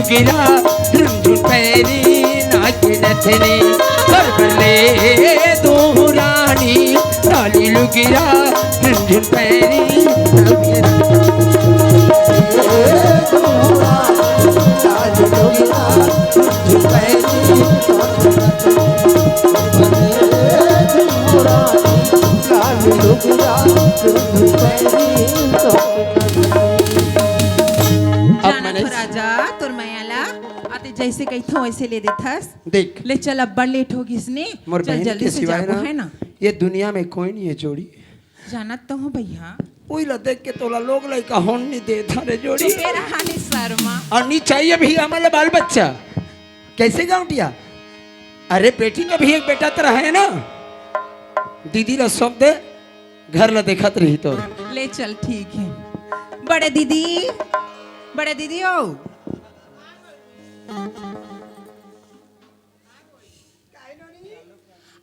गिरा झुनझुन पैरी नाचे नथनी कर बले दो रानी लाली लुगिरा झुनझुन पैरी जैसे कही था वैसे ले देथस। देख ले चल अब बड़ लेट होगी इसने। चल जल्दी से जाओ है ना। ये दुनिया में कोई नहीं है जोड़ी। जानत तो हूँ भैया। कोई ला देख के तोला लोग लइका होन नहीं देता रे जोड़ी। चुपे रहा नहीं शर्मा। और नहीं चाहिए भी हमारे बाल बच्चा। कैसे गाँटिया? अरे बेटी का भी एक बेटा तो रहा है ना। दीदी ला सौंप दे घर ला देखत रही तो। ले चल ठीक है। बड़े दीदी हो।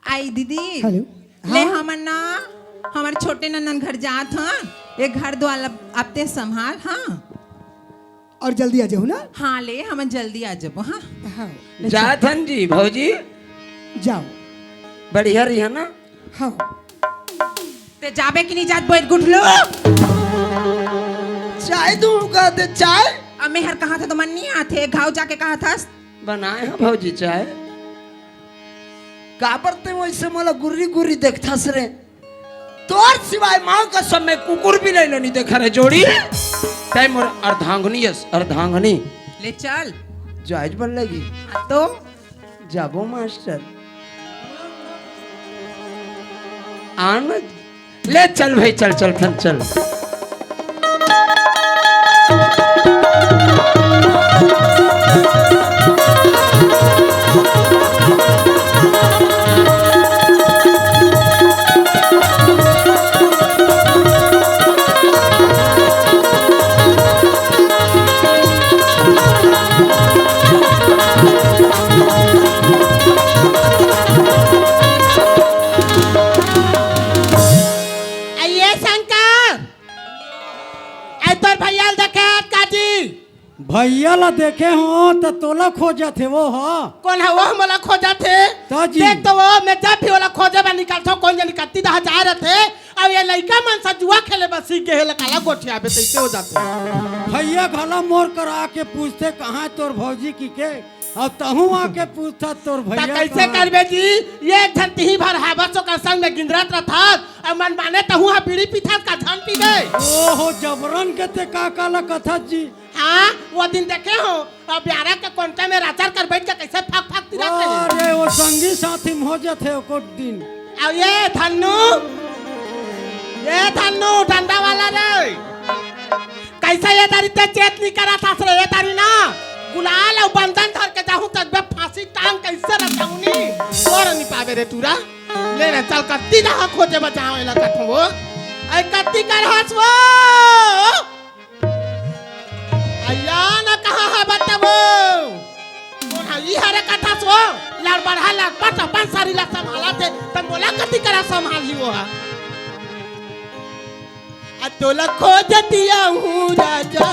आई दीदी ले हमन ना हमारे छोटे नंदन घर जात हन। एक घर द्वार अपते संभाल। हाँ और जल्दी आ जाओ ना। हाँ ले हम जल्दी आ जाबो। हाँ जात हन जी भौजी जाओ बढ़िया रही है ना। हाँ ते जाबे कि नहीं जात बैठ गुठ लो। चाय दूंगा दे चाय। अब मेहर कहा था तो मन नहीं आते घाव जाके कहा था बनाए हैं भौजी चाय। का बरते वैसे मला गुर्री गुर्री देखता सरे तोर सिवाय माँ का समय कुकुर भी नहीं देखा रे जोड़ी। टाइम और अर्धांगनी अर्धांगनी ले चल जायज बन लगी तो जाबो मास्टर आन ले चल भाई चल चल फिर चल। भैया ला देखे हो तो तोला खोजा थे वो हो। कौन है वो मला खोजा थे? देख तो वो मैं जब भी वाला खोजे में निकालता हूँ कौन निकलती रहा जा रहे थे। अब ये लड़का मन सा जुआ खेले बस सीख गए काला गोठिया पे तैसे हो जाते। भैया घला मोर कर आके पूछते कहाँ तोर भौजी की के और तहु आके पूछता तोर भैया कैसे करबे जी। ये झंती ही भर हाबसो का संग में गिंदरात रहा और मन माने तहु हा बीड़ी पीथा का झन पी गए। ओहो जबरन के ते का काला कथा जी। हाँ वो दिन देखे हो और ब्यारा के कोंटे में राचर कर बैठ के कैसे फाक फाक तिराते हैं अरे वो संगी साथी मौजे थे को दिन। अब ये धन्नू डंडा वाला रे कैसे ये दारी ते चेत नहीं करा था सर ये दारी ना गुलाल और बंधन धर के जाऊं तक बे फांसी टांग कैसे रखाऊंगी और नहीं पावे रे तूरा ले रे चल कत्ती जहां खोजे बचाओ इला कठो वो ऐ कत्ती कर हंस वो अया ना कहां है बताओ कौन है ये हरे कथा सो लड़ बढ़ा लड़ पट अपन सारी ला संभाला थे तब बोला कत्ती करा संभाल ली वो है तोला खोजतिया हूँ राजा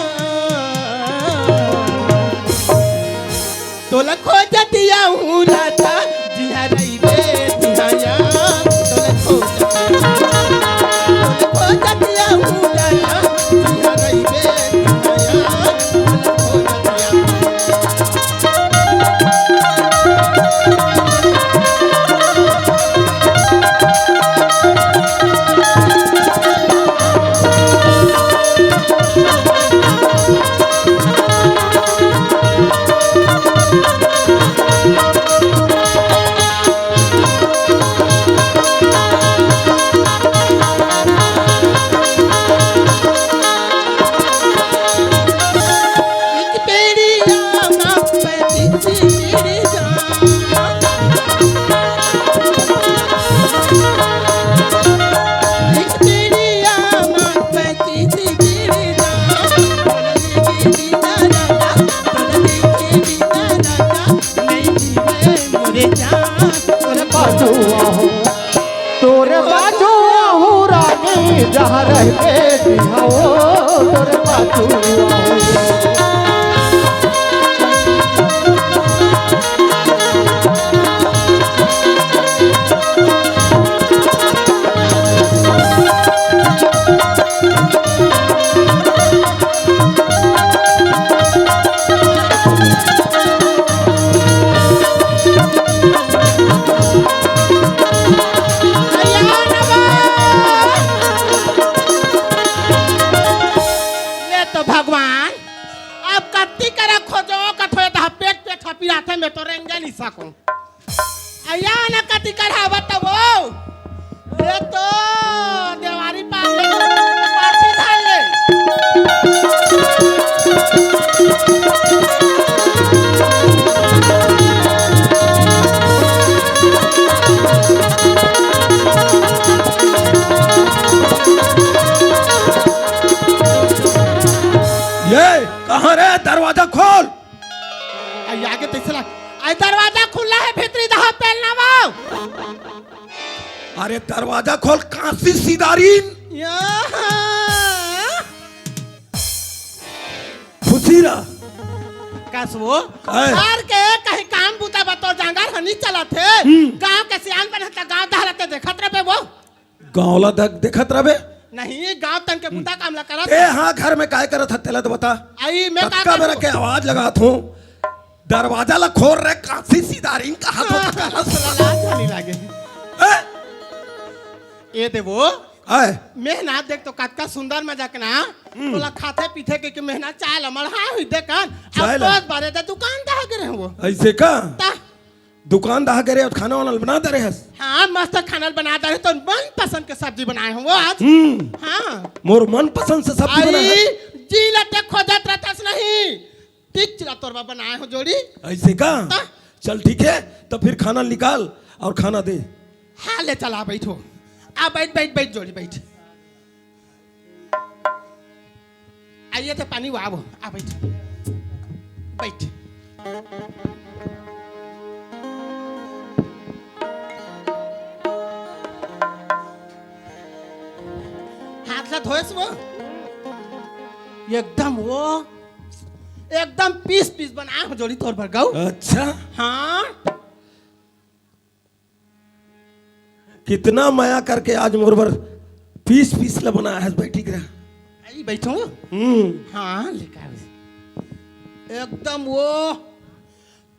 तोला खोजतिया हूँ राजा जिहा रही रे जिहाया तोला खोजतिया हूँ राजा जिहा रही रे जिहाया तोरे बाजू आहू रानी जहाँ रहते दिहाओ तोरे बाजू में तो रेंगे नहीं सकूं अया ना कति करा बताओ ये तो देवारी पाले पाछी धाल ले ये कहाँ रे दरवाजा खोल आगे तीसरा आई दरवाजा खुला है भीतरी दहा पहलना वाओ अरे दरवाजा खोल काशी सीदारीन फुसीरा कसवो घर के कहीं काम बूता बतो जांगर हनी चला थे गांव के सियान बने त गांव दहलते देखत रहे वो गांवला देखत रहे नहीं गांव तन के बूता काम ला करत ए हां घर में काहे करत हतेला तो बता आई मैं का मेरा के आवाज लगात हूं दरवाजा ला खोल रहे काशी सीदारीन का हाथ होता नहीं लागे ए देवो आए मेहनत देख तो कतका सुंदर मजाक ना तोला खाते पीते के मेहनत चाल अमल हां हुई देखन अब तो बारे द दुकान दा करे वो ऐसे का दुकान दा करे और खाना वाला बना दे रहे हस हां मस्त खाना बना दे तो मन पसंद के सब्जी बनाए हो आज हां मोर मन पसंद से सब्जी बनाए जी लटे खोजत रहतस नहीं ठीक चिरा तोरबा बनाए हो जोड़ी ऐसे का चल ठीक है तो फिर खाना निकाल और खाना दे हाँ ले चला बैठो आ बैठ बैठ बैठ जोड़ी बैठ आइए थे पानी वाव आ बैठ बैठ हाथ ला धोएस वो एकदम पीस पीस बनाया हो जोड़ी तोर भर गाऊ अच्छा हाँ कितना माया करके आज मोरबर पीस पीस ला बनाया है बैठी कर आई बैठो हाँ लेकर एकदम वो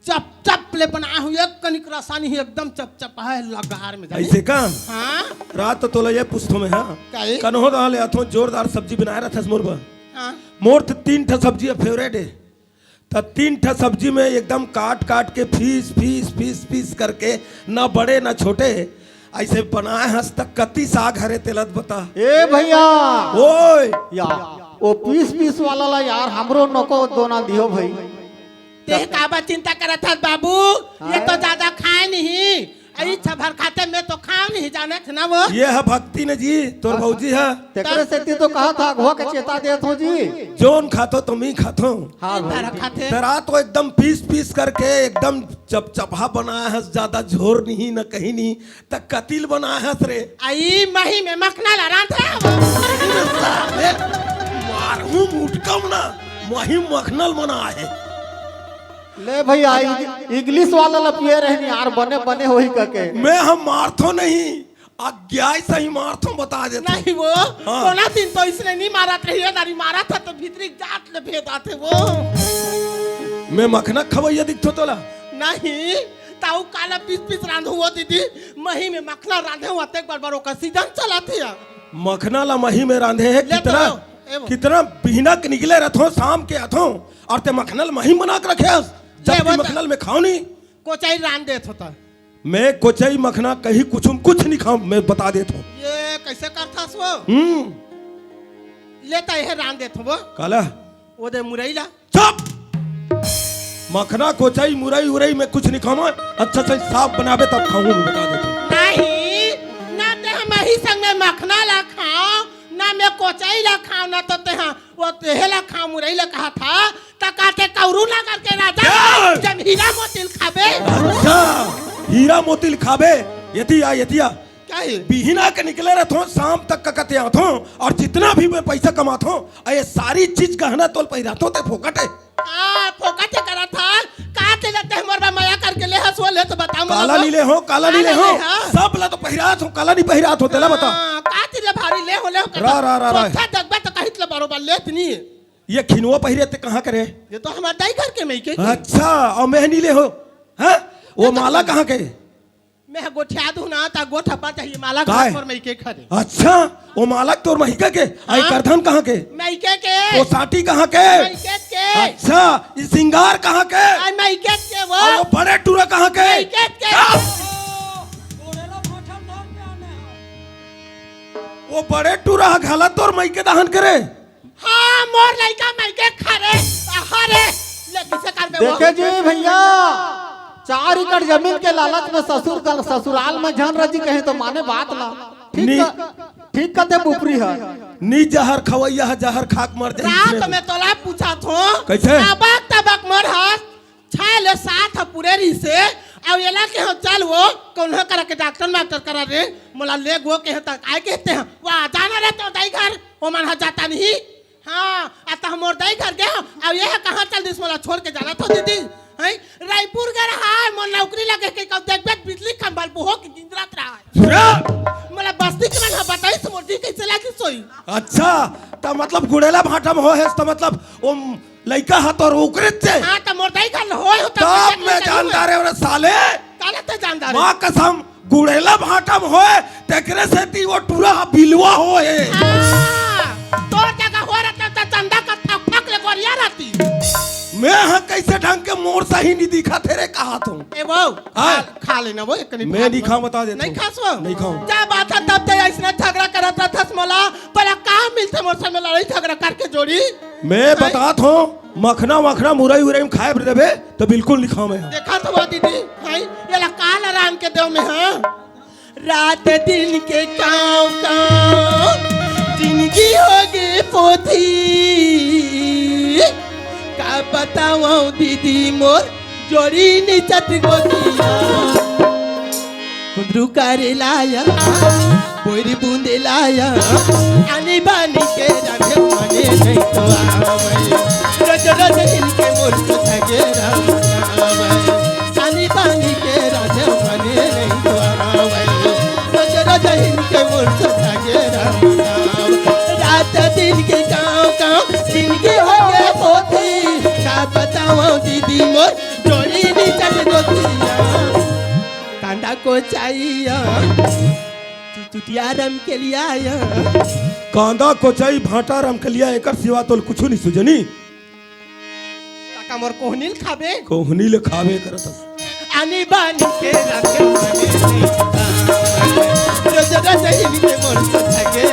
चप चप ले बनाया हूँ एक कनिक रसानी ही एकदम चप चप है लगार में ऐसे का हाँ रात तो तोला ये पुस्तों में हाँ काहे? कन्हो दाले अथो जोरदार सब्जी बनाया रहा था मोरबर हाँ मोर तो 3 ठा सब्जी फेवरेट है। तो 3 ठा सब्जी में एकदम काट काट के फीस करके ना बड़े ना छोटे ऐसे बनाए हंस तक कति साग हरे तेलत बता। ए भैया ओए या वो पीस वाला ला यार हमरो नको दोना दियो भाई। ते काबा चिंता करत हस बाबू, ये तो ज्यादा खाए नहीं, आई भर खाते में तो खाओ नहीं जाने थे ना वो। ये है भक्ति ने जी, तोर भौजी है। तेकरे से तो कहा था घो के चेता देत हो जी। जोन खातो तुम ही खातो। हाँ भर खाते तेरा तो एकदम पीस करके एकदम चपचपा बनाया है, ज्यादा झोर नहीं न कहीं नहीं, तक कतिल बनाया है रे। आई मही में मखना ला रांध रहे मारू मुटकम ना वही मखनल बना है। ले भैया इंग्लिश वाला ला पिए रहनी यार बने होई करके। मैं हम मारथो नहीं, अज्ञाय सही मारथो बता देता। नहीं वो कोना दिन तो इसने नहीं मारा रही दारी मारा था तो भीतरी जात ले भेद आते वो। मैं मखना खवैया दिखतो तोला नहीं ताऊ काला पीस रांधो वो दीदी, मही में मखना रांधे हुआ एक बार का सीजन चला थी। मखना ला मही में रांधे है कितना बिहनक निकले रहथो शाम के अथो और ते मखनल मही बना के रखे जब मखनल में खाओ नहीं कोचाई रांध देत होता। मैं कोचाई मखना कहीं कुछ नहीं खाऊं, मैं बता देता हूँ। ये कैसे करता सो लेता है रांध देत हो वो काला वो दे मुरई ला। चुप, मखना कोचाई मुरई उरई में कुछ नहीं खाऊं, अच्छा से साफ बनावे तब खाऊं, मैं बता देता हूँ। नहीं ना ते हम ही संग में मखना ला खाओ ना मैं कोचाई ला खाओ ना तो ते वो तेहला खाओ मुरई ला कहा था तकाते कौरू ना करके राजा जब हीरा मोतिल खाबे। अच्छा हीरा मोतिल खाबे यतिया क्या है बिहिना के निकले रहथो शाम तक ककते आथो और जितना भी मैं पैसा कमाथो ये सारी चीज गहना तोल पहिराथो ते फोकट है। हां फोकट करा था का ते लेते हमर माया करके ले हसो ले तो बता मुझे। काला नीले हो सब ला तो पहिरात हो, काला नहीं पहिरात हो तेला बता। का ते ले भारी ले हो ले रा अच्छा दगबा तो कहित ले बरोबर लेत नहीं। ये खिनवा पहिरे ते कहां करे? ये तो हमार दाई घर के में के। अच्छा और मेहनी ले हो हैं वो माला कहां के? मैं गोठिया दूं ना ता गोठा पा चाहिए माला काय? घर पर में के खड़े। अच्छा वो मालक तोर महिका के आई करधन कहां के? मैं के वो साटी कहां के? मैं के अच्छा ये सिंगार कहां के? आई मैं के और वो बड़े टूरा कहां के? मैं के वो बड़े टूरा घाला तोर मई के दहन करे। हाँ मोर लड़का मैं के खड़े हरे ले किसे कर दे वो। देखे जी भैया 4 एकड़ जमीन के लालच में ससुराल में झन रजी कहे तो माने बात ला। ठीक कते बुपरी है नी जहर खवैया है जहर खाक मर जाई। रात में तोला पूछा थो कैसे? तबक मर हस 6 ले 7 पूरे री से अब येला के हम चल वो कौन करा के डॉक्टर करा रे मोला ले गो के तक आए कहते हैं वो आ जाना रे तो दाई घर वो मन जाता नहीं। हाँ आता हमर दाई घर गया अब ये कहां चल दिस मोला छोड़ के जाना तो दीदी है रायपुर गए हां मोर नौकरी लगे के कब देख बिजली खंभल बुहो की गिंजरात रहा है मोला बस्ती के मन बताई तो मोर दी कैसे लागी सोई। अच्छा तो मतलब गुड़ेला भाटा में हो है तो मतलब वो लड़का हाथ और ओकरे से। हां तो मोर दाई घर होय हो तब मैं जानदार है और साले काला तो जानदार मां कसम गुड़ेला भाटा में होए तेकरे से ती वो टूरा बिलवा होए। तोर जगह हो रहता तो चंदा का थक ले गोरिया रहती। मैं हां कैसे ढंग के मोर सही नहीं दिखा तेरे कहा तुम ए वो खा लेना वो एक मैं नहीं खाऊं बता देता नहीं खासो नहीं खाऊं। क्या बात है तब ते ऐसना झगड़ा करत रहत मोला पर का मिलते मोर से में लड़ाई झगड़ा करके जोड़ी। मैं बतात हूं मखना मुरई उरई में खाए देबे तो बिल्कुल नहीं खाऊं मैं। देखा तो वो दीदी है ये ला काल आराम के देव में हां रात दिन के काव जिंदगी होगी पोथी का बताओ दीदी मोर जोड़ी निचत गोतिया कुंदरू करे लाया बोरी बूंदे लाया आने बानी के रंगे मने नहीं तो आवे रोज रोज इनके मोर को थके रावे आने बानी के रंगे मने नहीं तो आवे रोज रोज इनके मोर को थके रावे रात दिन के गाँव जिनके हो गए पोथी का बताओ दीदी मोर जोड़ी निचत गोतिया कांदा को चाहिए चुटिया रम के लिए आया कांदा कोचाई भाटा रमकलिया एकर सिवा तो कुछ नहीं सुजनी। काका मोर कोहनील खाबे कोहनी ले खावे करत हस। आनी बानी के रखे रोज रोज हिली के मोर सगे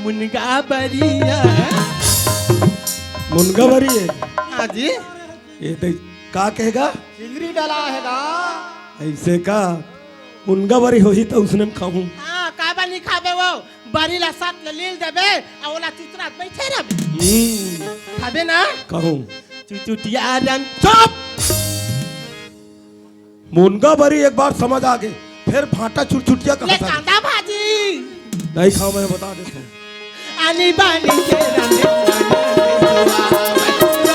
मुनगा बरिया मुनगा बरी है। हाँ जी ये तो का कहेगा चिंगरी डला हैगा। ऐसे का मुनगा बरी होही तो उसने खाऊं। हाँ का बनी खाबे वो बरी ला साथ ले लील देबे और ओला चित्रा बैठे रहबे खाबे ना कहूं। चुचुटिया रंग चुप। मुनगा बरी एक बार समझ आ गए फिर भाटा चुटचुटिया ले कहा था। कांदा भाजी नहीं खाओ मैं बता देता हूँ। आनी बानी के रंग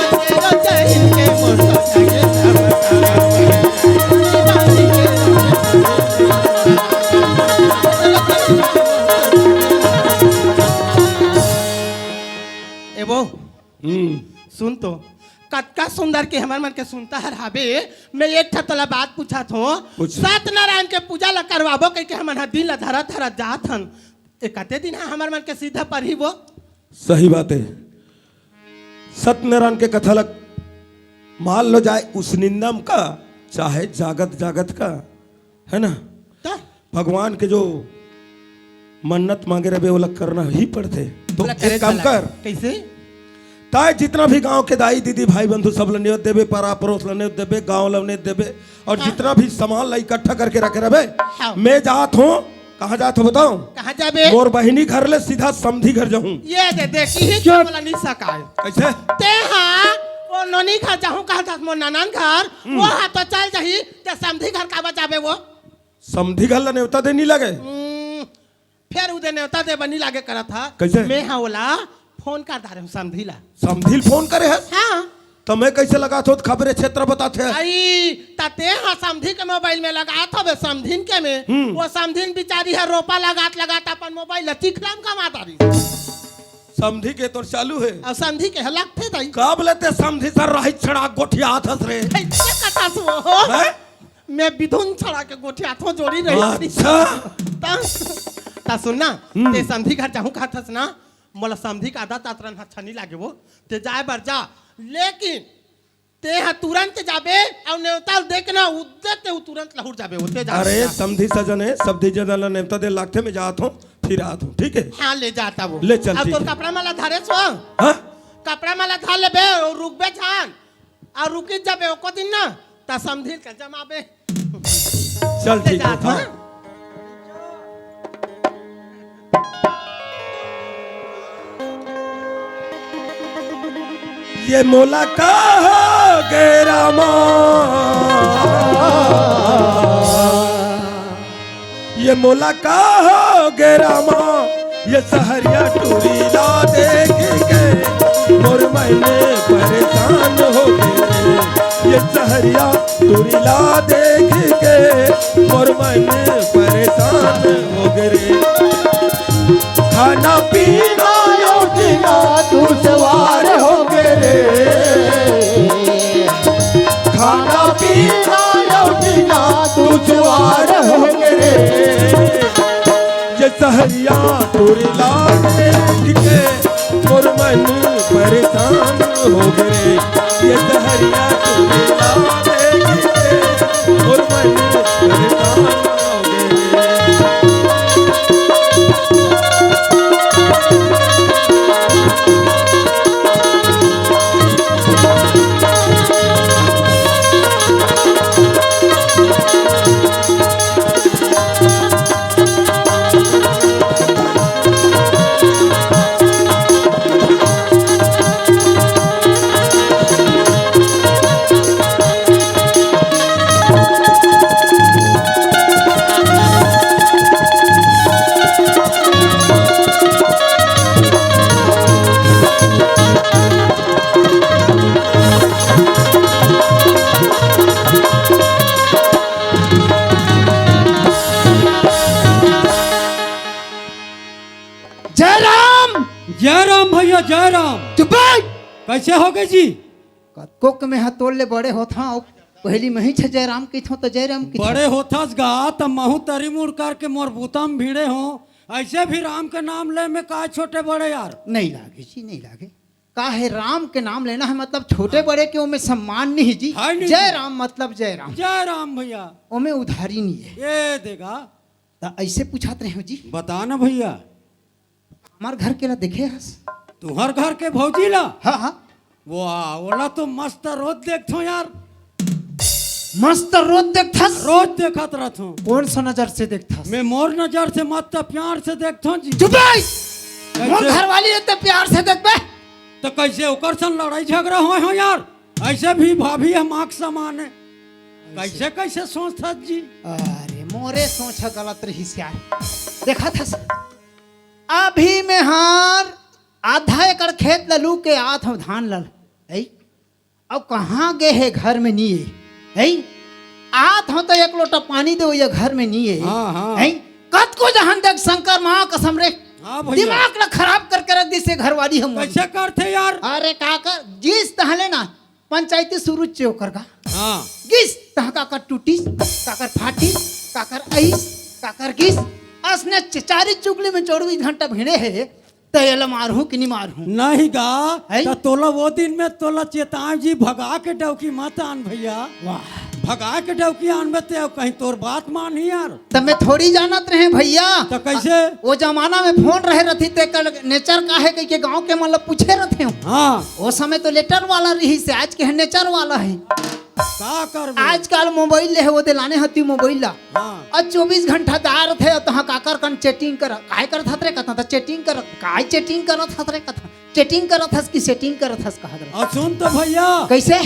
रोजे रोजे हिलके मोर सगे एबो सुन तो कतका सुंदर के हमार मन के सुनता है हाबे मैं एक ठतला बात पूछा थो पूछ। सत्यनारायण के पूजा ला करवाबो कह के हमन दिन ला धरा धरा जात हन एकते दिन हमार मन के सीधा पर ही वो सही बात है। सत्यनारायण के कथलक मान लो जाए उस निंदम का चाहे जागत जागत का है ना। ता भगवान के जो मन्नत मांगे रहे वो लग करना ही पड़ते। तो बोला करे एक काम चला। कर कैसे ताए जितना भी गांव के दाई दीदी भाई बंधु सब लनियत देवे परा पड़ोस लनियत देवे गांव लनियत देवे और जितना भी सामान ला इकट्ठा करके रखे रहे हाँ। मैं जात हूँ। कहाँ जात हो बताओ। कहाँ जाबे मोर बहिनी घर ले सीधा समधी घर जाऊं। ये दे देखी ही क्या बोला नहीं सका है कैसे ते हाँ वो नोनी घर जाहूँ कहा था मोर नानान घर वो हाँ तो चल जाही ते समधी घर का बचाबे वो समधी घर ला न्योता देनी लगे। फिर उदे नेवता दे बनी लागे करा था कैसे? मैं हाँ बोला फोन कर दा रहे हूँ समधी ला समधी फोन करे है हाँ तो मैं कैसे लगा तो खबरें क्षेत्र बताते हैं। आई ताते हाँ समधी के मोबाइल में लगा था बे समधीन के में वो समधीन बिचारी है रोपा लगात अपन मोबाइल चिखलाम कमाता रही समधी के तो चालू है और समधी के हलक थे दाई कब लेते समधी सर रही छड़ा गोठिया हाथ रे। कैसे कथा सो हो हैं? मैं विधुन छड़ा के गोठी हाथों जोड़ी रही अच्छा ता सुनना ते समधी घर जाहूँ कहा था ना मोला समधी का आधा तातरन अच्छा नहीं लागे वो ते जाए बर जा लेकिन ते हाँ तुरंत जाबे और नेवता देखना उद्दे ते तुरंत लहुर जाबे होते जा अरे समधी सजन है समधी जन नेवता दे लागते में जात हूँ फिर आत हूँ ठीक है। हाँ ले जाता वो ले चल, अब ठीक तो है। कपड़ा माला धारे सो हाँ? कपड़ा माला धार लेबे और रुकबे छान और रुकी जाबे ओको दिन ना ता समधी के जमाबे चल ले ठीक है। जात हाँ। हाँ। ये मोला का गेरा ये मोला का गेरा ये सहरिया टूरी ला देख के मोर मैंने परेशान हो गए। ये सहरिया टूरी ला देख के मोर मैंने परेशान हो गए। खाना पीना योजना तू सवार हो गए। खाना पीना योजना तू सवार हो गए। ये सहरिया तोरे लागे के मोर मन परेशान हो गए। ये सहरिया तोरे लागे के मोर मन परेशान हो गए। जय राम। चुप बैठ। कैसे हो गए जी? कतको के में हतोल ले बड़े होता हूँ पहली में ही छे जय राम की थो तो जय राम की बड़े होथस गा त महू तरी मुड़ करके मोर बूतम भीड़े हो। ऐसे भी राम के नाम ले में का छोटे बड़े यार? नहीं लागे जी, नहीं लागे। का है राम के नाम लेना है मतलब छोटे बड़े के ओमे सम्मान नहीं जी। है नहीं। जय राम मतलब जय राम, जय राम भैया। ओमे उधारी नहीं है। ये देगा तो ऐसे पूछाते रहे हो जी। बता ना भैया, हमार घर के ला देखे हस? तुम्हार घर के भौजी ला? हाँ हाँ वाह, ओला तो मस्त रोज देखथो यार। मस्त रोज देखथस। रोज देखत रहथो। कौन सा नजर से देखथस? मैं मोर नजर से मत प्यार से देखथो जी। चुप बैठ। मोर घर वाली रहते प्यार से देख बे। तो कैसे ओकर सन लड़ाई झगड़ा हो यार? ऐसे भी भाभी हम आँख समान है। कैसे कैसे सोचता जी? अरे मोरे सोच गलत रही यार। देखा था अभी में हार आधा एकड़ खेत ललू के आठ धान लल है। अब कहाँ गए है घर में नहीं है। आठ हो तो एक लोटा पानी दो ये घर में नहीं है। हाँ, हाँ। है कत को जहां तक शंकर माँ कसम रे हाँ भैया। दिमाग ना खराब करके रख दी से घर वाली हम। कैसे करते यार? अरे काकर जिस तहले ना पंचायती शुरू चो कर गा हाँ गिस तह काकर टूटीस काकर फाटीस काकर आइस काकर गिस असने चारी चुगली में 24 घंटा भिड़े है तो ये मारू कि नहीं मारू? नहीं गा है? तो तोला वो दिन में तोला चेताव जी भगा के डौकी मत आन भैया। वाह भगा के डौकी आनबे ते कहीं तोर बात मान ही यार। तब मैं थोड़ी जानत रहे भैया। तो कैसे? वो जमाना में फोन रहे रहती ते नेचर का है कि गांव के मतलब पूछे रहते हो। हाँ वो समय तो लेटर वाला रही से आज के है नेचर वाला है। का कर आजकल मोबाइल ले है वो दिलाने हती मोबाइल ला। हाँ और 24 घंटा दार थे तहाँ काकर कन चैटिंग कर काय करत हत रे कथा चैटिंग कर काय चैटिंग करत हत रे कथा चैटिंग करत हस कि सेटिंग करत हस कहा रे। और सुन तो भैया, कैसे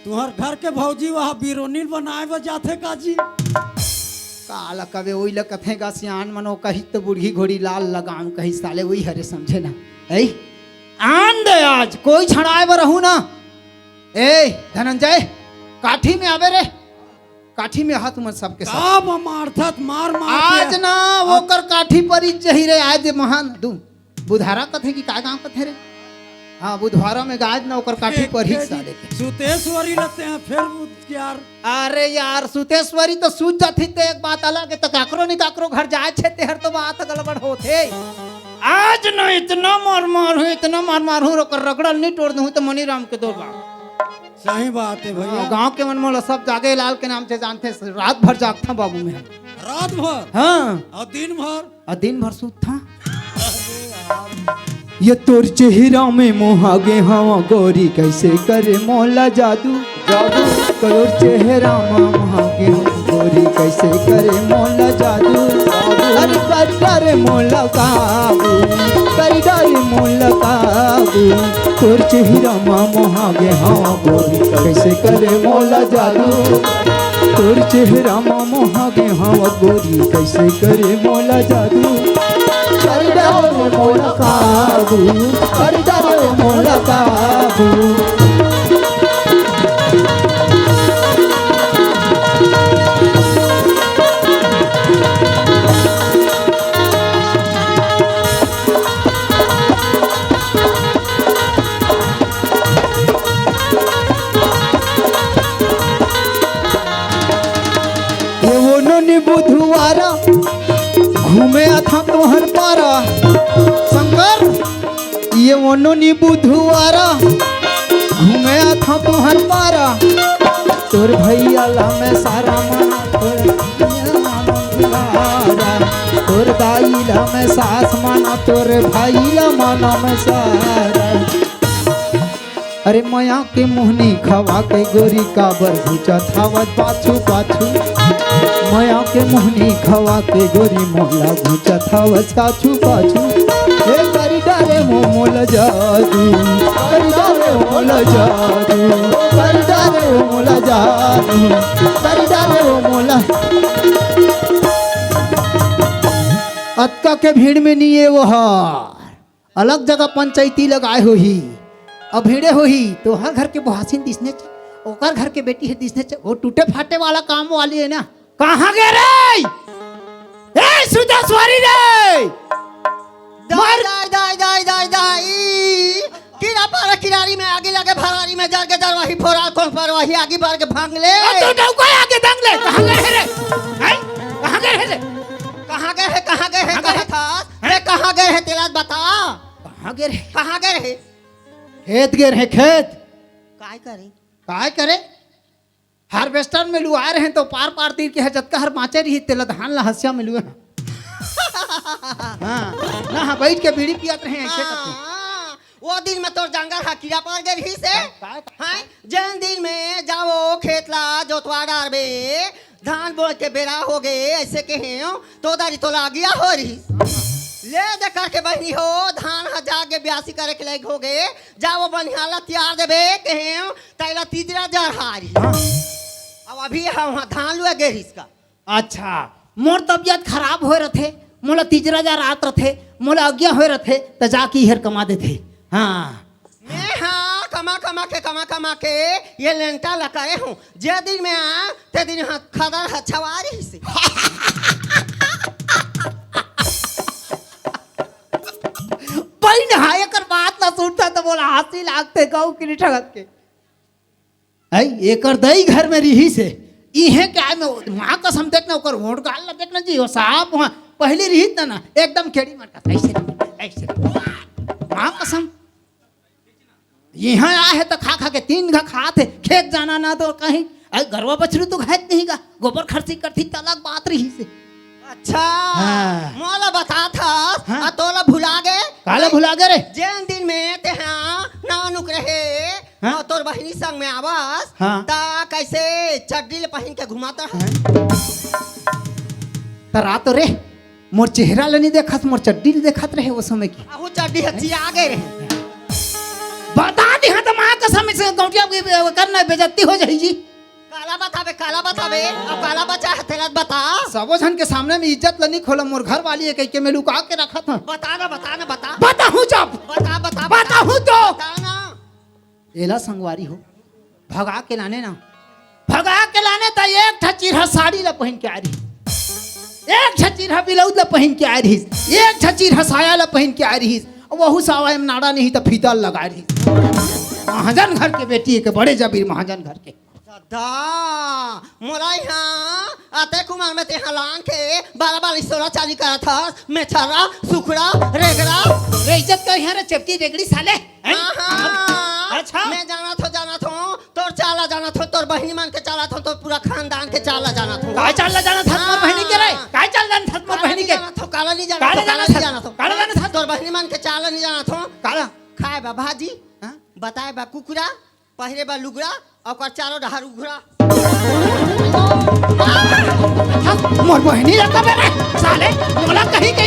तुम्हार घर के भौजी वहाँ बिरोनील बनाए व जाते का जी? काला कबे ओई ल कथे गा सियान मनो कही तो बूढ़ी घोड़ी लाल लगाम कही साले वही हरे समझे ना। ऐ आन दे आज कोई छड़ाए ब रहू ना। ए धनंजय काठी में आवे रे, काठी में हाथ मत सबके साथ। का मारथत मार मार आज के। ना वो कर काठी पर ही जही रे आज महान दू बुधारा कथे की का गांव कथे रे। हाँ बुधवारा में गाज ना ओकर काठी पर ही साले के सुतेश्वरी लगते हैं फिर यार। अरे यार सुतेश्वरी तो सूझ जाती ते एक बात अलग है तो काकरो नहीं काकरो घर जाए छे तेहर तो बात गड़बड़ होते। आज ना इतना मार मार हूँ इतना मार मार हूँ ओकर रगड़ल नहीं तोड़ दूँ तो मनीराम के दो बार। सही बात है भैया। गांव के मन मोला सब जागे लाल के नाम से जानते रात भर जागता बाबू में। रात भर हाँ और दिन भर? और दिन भर सूत था। ये तोर चेहरा में मोहागे हवा गोरी कैसे करे मोला जादू जादू तोर चेहरा में मोहागे गोरी कैसे करे मोला जादू अरे करे मोला काबू करे मोला काबू तोर चेहरा में मोहागे हवा गोरी कैसे करे मोला जादू तोर चेहरा में मोहागे हवा गोरी कैसे करे मोला जादू कर डालो मोला काबू कर डालो मोला काबू। ये वो नी बुधवारा घूमे था तोहर पारा शंकर ये वनो नी बुधवारा घूमे था तोहर पारा तोर भैया ला में सारा मना तोर दाई ला में सास माना तोर भाई ला माना में सारा। अरे मया के मुहनी खवा के गोरी का बरगुचा थावत पाछू पाछू मया के मुहनी खवा के गोरी मोला घुचा थावत पाछू पाछू ए करी डारे मोला जादू करी डारे मोला जादू करी डारे मोला जादू करी डारे मोला। अतका के भीड़ में नहीं है वो अलग जगह पंचायती लगाए हो ही अब भीड़े हो ही तो हर घर के बहासिन दिसने ओकर घर के बेटी है दिसने वो टूटे फाटे वाला काम वाली है ना। कहाँ गए रे ए सुदेश्वरी रे दाई दाई दाई दाई दाई कीड़ा पारा किरारी में आगे लगे भरारी में जर के दरवाही फोड़ा कौन पर वही आगे बढ़ के भाग ले तू नौका आगे दंग ले कहां गए रे हैं कहां गए रे कहाँ गए है कहे था अरे कहाँ गए है तेरा बता कहाँ गे रे कहाँ गए है खेत गे रहे खेत काय करे काय करे हार्वेस्टर में लुआ रहे तो पार पार तीर के है जतका हर माचे रही तेला धान ला हसिया में लुए हाँ ना हाँ बैठ के बीड़ी पियत रहे ऐसे करते वो दिन में तोर जंगल हा कीड़ा पड़ गए रही से हां जन दिन में जाओ खेत ला जोतवा डारबे धान बोए के बेरा हो गए ऐसे कहे तो दारी तो लागिया हो रही ले दे करके बहनी हो धान हा जाके ब्यासी करे के लायक हो गए जाओ बनिहाला तैयार देबे कहे तैला तीसरा जर हारी अब अभी हम धान लुए गए इसका अच्छा मोर तबियत खराब हो रहे थे मोला तीसरा जा रात रथे मोला अज्ञा हो रहे थे तो जाके हर कमा देते हाँ मैं हाँ कमा के ये लेंटा लगाए हूँ जे दिन में आ ते दिन हाँ खदर है छवारी से पई ना एकर बात ना सुनता तो बोला हंसी लागते गाँव की ठगत के आई एकर दई घर में रही से इहे क्या में माँ कसम देखना ओकर वोट गाल ना देखना जी वो साहब वहाँ पहले रही ना एकदम खेड़ी मटका ऐसे माँ कसम यहाँ आए तो खा के 3 घा खाते खेत जाना ना तो कहीं गरवा बछरू तो खात नहीं का गोबर खर्ची करती तलाक बात रही से अच्छा हाँ। मोला बता था हाँ। तोला भुला गए काला भुला गए रे जेन दिन में ते हाँ नानुक रहे हाँ। तोर बहिनी संग में आवास हाँ। ता कैसे चड्डी ले पहन के घुमाता है तरा तो रे मोर चेहरा ले नहीं देखत मोर चड्डी ले देखत रहे वो समय की आहू चड्डी हची आ गए रहे बता दी हाँ तो माँ कसम से गौटिया करना बेइज्जती हो जाएगी काला बतावे अब काला बचा है तेरा बता सबो जन के सामने में इज्जत लनी खोला मोर घर वाली है कह के मैं लुका के रखा था बता हूँ जब बता हूँ तो बताना एला संगवारी हो भगा के लाने ता एक ठचीर साड़ी ला पहन के आ रही एक ठचीर ब्लाउज ला पहन के आ रही एक ठचीर साया ला पहन के आ रही वहू सावा में नाड़ा नहीं तो फीता लगा रही महाजन घर के बेटी के बड़े जबीर महाजन घर के दा मोरा यहाँ आते कुमार में ते हलान के 12-16 करा था मैं छरा सुखड़ा रेगड़ा रे इज्जत का यहाँ रे चपटी रेगड़ी साले अच्छा मैं जाना था तोर चाला जाना था तोर बहनी मान के चाला था तोर पूरा खानदान के चाला जाना था काय चाला जाना था मोर बहनी के रे काय चाल जाना था मोर बहनी के काला नहीं जाना था तोर बहनी मान के चाला नहीं जाना था काला खाए बा भाजी बताए बा कुकुरा पहरे बा लुगड़ा और चारों डहार उघरा मोर बहनी रखा बे साले मोला कहीं ले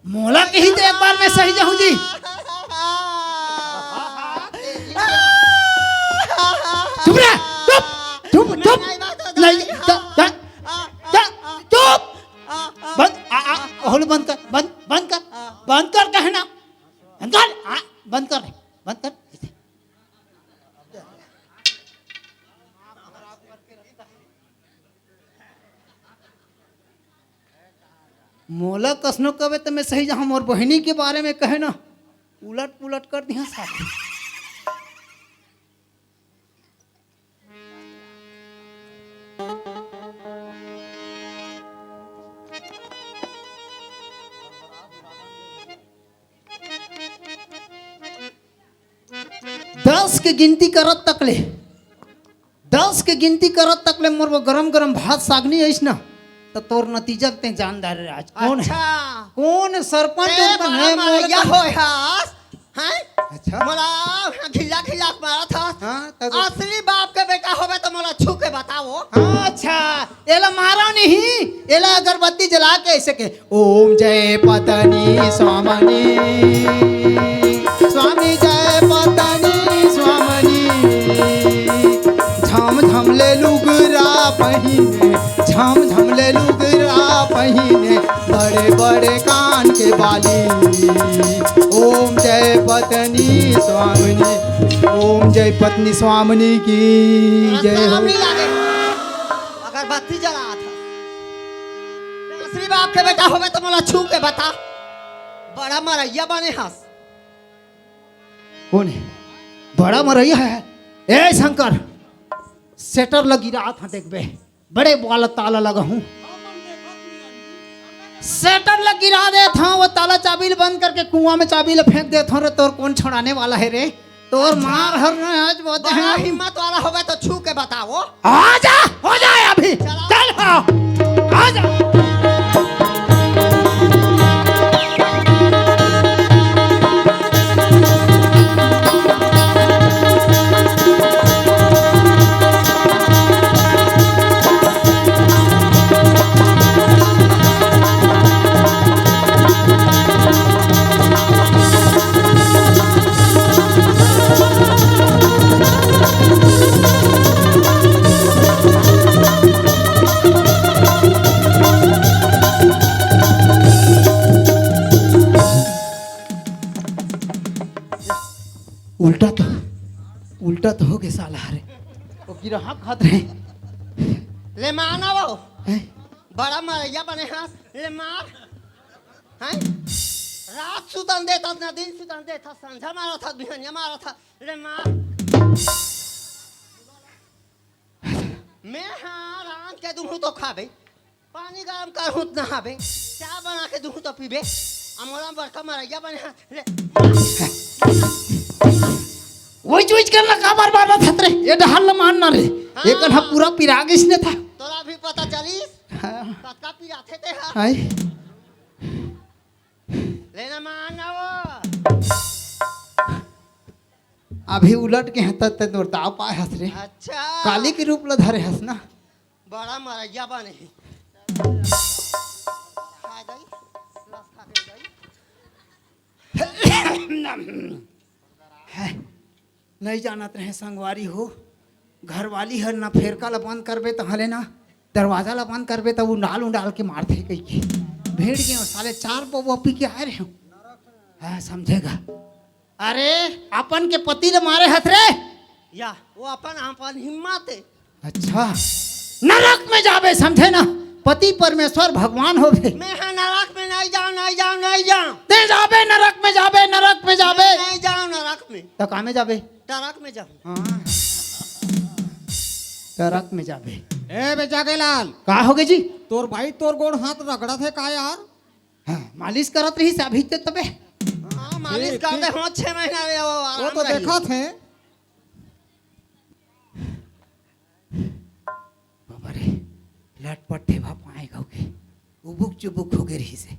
मोला कहीं तो एक बार मैं सही जाऊं जी चुप रह चुप नहीं चुप बंद बंद कर कहना बंद कर मोला कसनो कवे तो मैं सही जहाँ मोर बहनी के बारे में कहे ना उलट पुलट कर दिया साथ 10 के गिनती करत तक ले मोर वो गरम गरम भात सागनी है ना तो तोर नतीजा ते जानदार आज कौन अच्छा कौन सरपंच है मोरिया हो हास हैं अच्छा मोला खिला खिला मारा था हाँ असली बाप के बेटा होवे तो मोला छू के बताओ अच्छा एला मारो नहीं एला अगरबत्ती जला के ऐसे के ओम जय पतनी स्वामनी स्वामी जय पतनी स्वामनी झम झम ले लुगरा पहिने झम झम ले लुगरा पहिने बड़े बड़े कान के बाली। ओम जय पत्नी स्वामिनी, ओम जय पत्नी स्वामिनी की जय हो। शर्म नहीं लागे अगरबत्ती जला था असली बाप के बेटा होवे तो मोला छू के बता बड़ा मरैया बने हंस कौन है बड़ा मरैया है? ए शंकर सेटर लगी रहा था देखबे, बड़े वाला ताला लगा हूँ, सेटर लगी रहा दे था, वो ताला चाबी बंद करके कुआं में चाबी फेंक दे था रे। तोर कौन छुड़ाने वाला है रे? तोर मार हर आज बहुत बड़ा हिम्मत वाला होवे तो छू के बताओ। आजा हो जाए अभी, चल हाँ आजा। उल्टा तो हो गया साला रे, वो गिरहा खात रहे ले माना वो हैं? बड़ा मरैया बने हंस ले मार हैं रात सुतन देता ना दिन सुतन देता संझा मारा था बिहनिया मारा था ले मार मैं हाँ रात के दूँ तो खाबे पानी गरम कर हूँ नहाबे चाय बना के दूँ तो पीबे अमोला बड़का मरैया बने हंस ले वही चूज करना का बार बार बात रे, ये ढाल मान ना रे, ये कन्हा पूरा पिराग इसने था। तोरा भी पता चली कतका पिराथे ते हा हाय लेना माना वो अभी उलट के हंसते ते तोर दाव पाए हंस रे, अच्छा काली के रूप ला धरे हंस ना। बड़ा मरैया बने खा गई रस खा के गई है नहीं जानत रहे संगवारी हो, घर वाली हर ना फेरका ला बंद करबे तो हले ना दरवाजा ला बंद करबे तो उंडाल उंडाल के मारते कई के भेड़ के और साले 4 बबुआ पी के आए रहे हाँ समझेगा। अरे अपन के पति ले मारे हथ रे या वो अपन हिम्मत है अच्छा नरक में जाबे समझे ना, पति परमेश्वर भगवान हो गए। मैं हाँ नरक में नहीं जाऊँ नहीं जाऊँ नहीं जाऊँ ते जाबे नरक में जाबे, नरक में जाबे नहीं जाऊँ नरक में तो कहाँ में जाबे? नरक में जाऊँ हाँ नरक में जाबे। ए बेचा के लाल का हो गए जी? तोर भाई तोर गोड़ हाथ रगड़ा थे का यार? हाँ मालिश करत रही से अभी ते तबे हाँ मालिश ठीक, करते ठीक। हो 6 महीना रे वो वो आराम तो रही। देखा थे बाबा रे लटपट थे बाप आए गाँव के उबुक चुबुक हो गए रही से।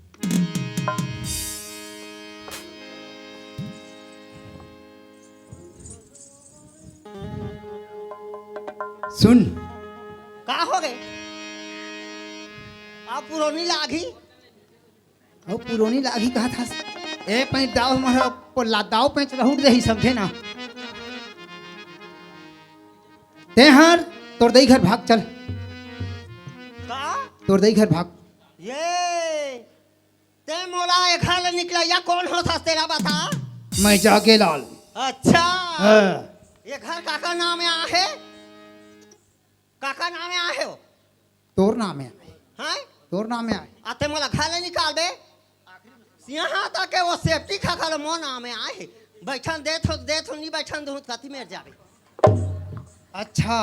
सुन का हो गए आप पुरानी लागी वो पुरानी लागी कहा था ए पैंट दाव हमारा दाव पैंच रहूट रही समझे ना। ते हर तोर दई घर भाग चल, का तोर दई घर भाग। ये ते मोला एक घर निकला या कौन हो था तेरा बता? मैं जाके लाल। अच्छा हाँ। ये घर काका नाम में आहे काका नाम में आहे हो तोर नाम में आए, हैं तोर नाम में आए। आते मोला घर निकाल दे यहाँ तक के वो सेफ्टी खा खा मो नाम में आए बैठन दे थो नहीं बैठन दूँ कथी मेर जावे। अच्छा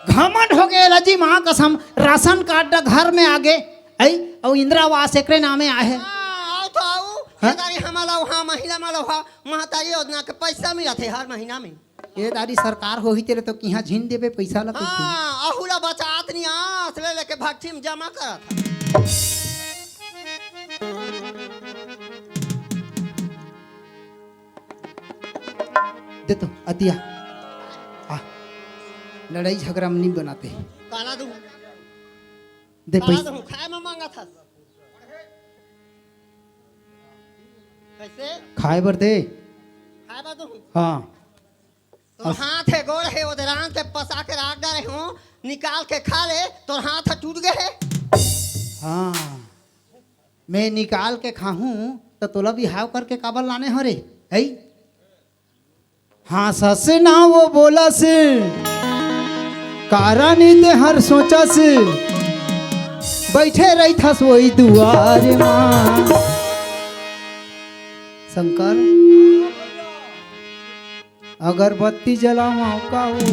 घमंड हो गए लजी माँ कसम, राशन कार्ड घर में आगे आई और इंदिरा आवास एकरे नामे आए। आओ तो आओ हाँ? तारी हमारा वहाँ महिला माला वहाँ महतारी योजना के पैसा मिला थे हर महीना में। ये दारी सरकार हो ही तेरे तो किहाँ झीन देबे पैसा लगे। हाँ अहुला बचात नहीं आस ले लेके भट्टी में जमा करा था। दे तो अतिया आ लड़ाई झगड़ा हम नहीं बनाते, काला दूँ दे काला पैसा दूँ खाए में मांगा था कैसे खाए बर दे। खाए बा दूँ हाँ तो हाथ है गोड़ है उधर रात के पसा के राख डाले हो निकाल के खा ले तो हाथ टूट गए है। हाँ मैं निकाल के खाऊं तो तोला भी हाव करके काबल लाने हो रे है। हाँ सस ना वो बोला से कारानी ते हर सोचा से बैठे रही था वही दुआर माँ। शंकर अगरबत्ती जलावा का वो,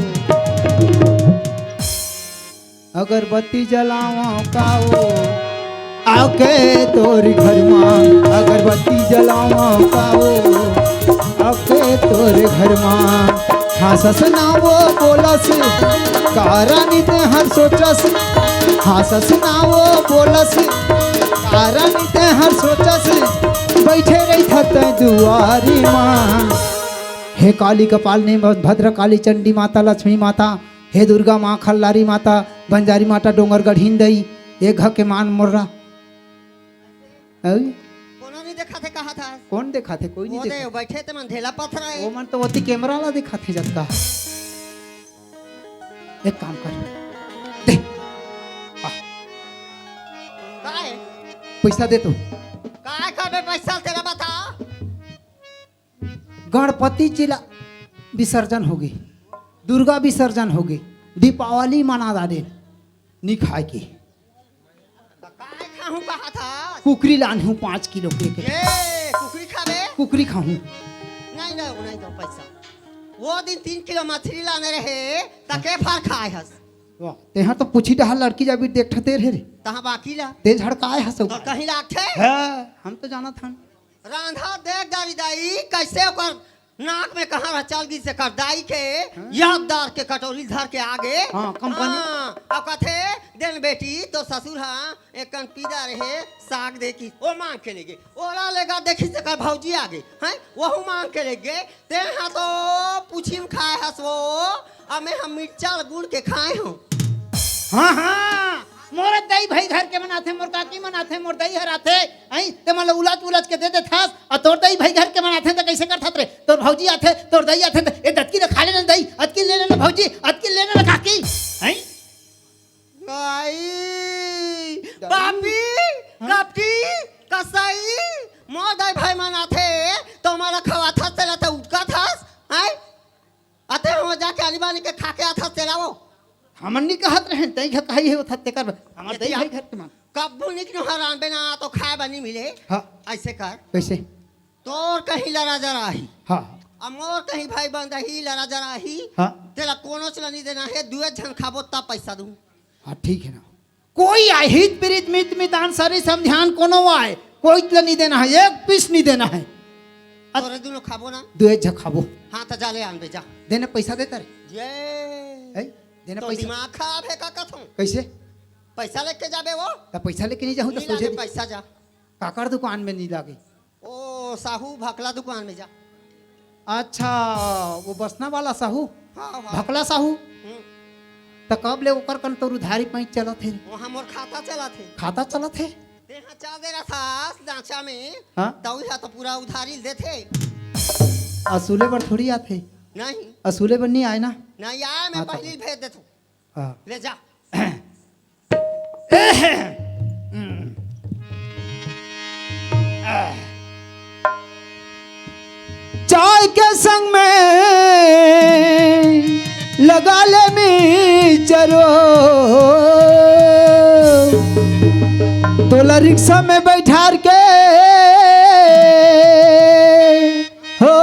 अगरबत्ती जलावा का वो आके तोर घर माँ। अगरबत्ती जलावा का वो आके तोर घर माँ। हाँ ससना वो बोलस कारानी ते हर सोचस। हाँ ससना वो बोलस कारानी ते हर सोचस बैठे रही था दुआरी माँ। हे काली कपालिनी भद्र काली चंडी माता लक्ष्मी माता, हे दुर्गा माँ खल्लारी माता बंजारी माता डोंगर गढ़ीन दई एक घ के मान मोर्रा। कोनो नहीं देखा थे कहा था। कौन देखा थे? कोई नहीं वो देखा। दे बैठे थे मन ढेला पत्थर है। वो मन तो वती कैमरा ला देखा थे जब का। एक काम कर दे काय पैसा दे तू। काय का पैसा तेरा बता। गणपति जिला विसर्जन होगी, दुर्गा विसर्जन होगी, दीपावली मना डाले नहीं खाए की। काय खाऊं कहा था। कुकरी लान हूँ 5 किलो के। ये कुकरी खावे। कुकरी खाऊं। नहीं दो पैसा। वो दिन 3 किलो मछली लाने रहे तके फार खाए हस। वाह तेहा तो पूछी डहा लड़की जाबी देखते रे तहां बाकी ला ते झड़काए हस। तो कहीं लागथे। हम तो जाना था। रांधा देख दारी दाई कैसे ओकर नाक में कहाँ रह चल गई से कर दाई के याददार के कटोरी धर के आगे। हाँ, कंपनी। अब कथे देन बेटी तो ससुर हाँ एक कन पीदा रहे साग दे की वो मांग के ले गए। ओला लेगा देखी से कर भौजी आगे हैं वहू मांग के ले गए। ते हाँ तो पूछी में खाए हस वो अब मैं हम मिर्चा गुड़ के खाए हूँ। हाँ हाँ मोर दई भाई घर के बनाथे, मोर काकी बनाथे, मोर दई हराथे आई ते मन उलझ उलझ के दे दे थास। और तोर दई भाई घर के बनाथे तो कैसे करथत रे। तोर भौजी आथे तोर दई आथे ए दतकी न खा ले न दई अतकी ले ले भौजी अतकी ले ले काकी आई। आई बापी कपटी कसाई मोर दई भाई मनाथे तो हमारा खवा था तेरा तो उठका था आई अते हम जाके आनी बानी के खा के आता तेरा वो हमन नहीं कहत रहे तई घर कही है थते कर हमर दई भाई घर के मान कब्बू निकनो हरान बिना तो खाए बनी मिले। हाँ ऐसे कर कैसे तोर कहीं लड़ा जरा ही हाँ अमोर कहीं भाई बंद ही लड़ा जरा ही हाँ तेरा कोनो चला नहीं देना है दुए जन खाबो तब पैसा दूं। हाँ ठीक है ना। कोई आए हित प्रीत मित मितान सारी समझान कोनो आए कोई तो नहीं देना है, एक पीस नहीं देना है। तोरे दोनों खाबो ना दुए झखाबो। हाँ तो जाले आन बेजा देने पैसा देता रे ये देने तो पैसा दिमाग खराब है का कथूं कैसे पैसा लेके जाबे वो तो पैसा लेके नहीं जाऊँ तो नहीं सोचे लागे पैसा जा काकर दुकान में नहीं लागे। ओ साहू भकला दुकान में जा। अच्छा वो बसना वाला साहू हाँ हाँ भकला साहू हम्म, तो कब ले ओकर कन तो उधारी पैंच चला थे वहाँ मोर खाता चला थे खाता चला थे। ते हाँ चा दे रहा था दांचा में हाँ दौई हा तो पूरा उधारी दे थे। असूले पर थोड़ी आते नहीं असूले पर नहीं आए ना। नहीं आया मैं हाँ, तो- पहली भेज देता हूँ हाँ ले जा। चाय के संग में लगा ले मिचरो तोला रिक्शा में बैठार के हो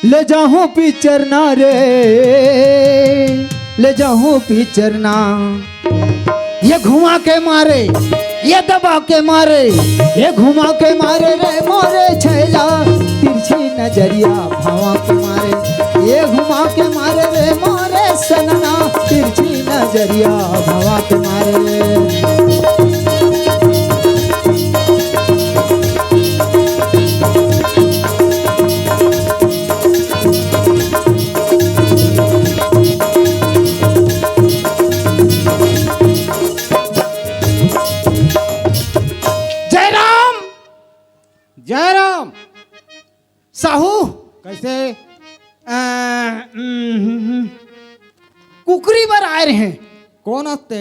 ले जाऊं पिक्चर ना रे ले जाऊं पिक्चर ना। ये घुमा के मारे ये दबा के मारे ये घुमा के मारे रे मोरे छैला तिरछी नजरिया भावा के मारे ये घुमा के मारे रे मोरे सनना तिरछी नजरिया भावा के मारे। जयराम साहू कैसे कुकरी पर आए रहे हैं। कौन हस्ते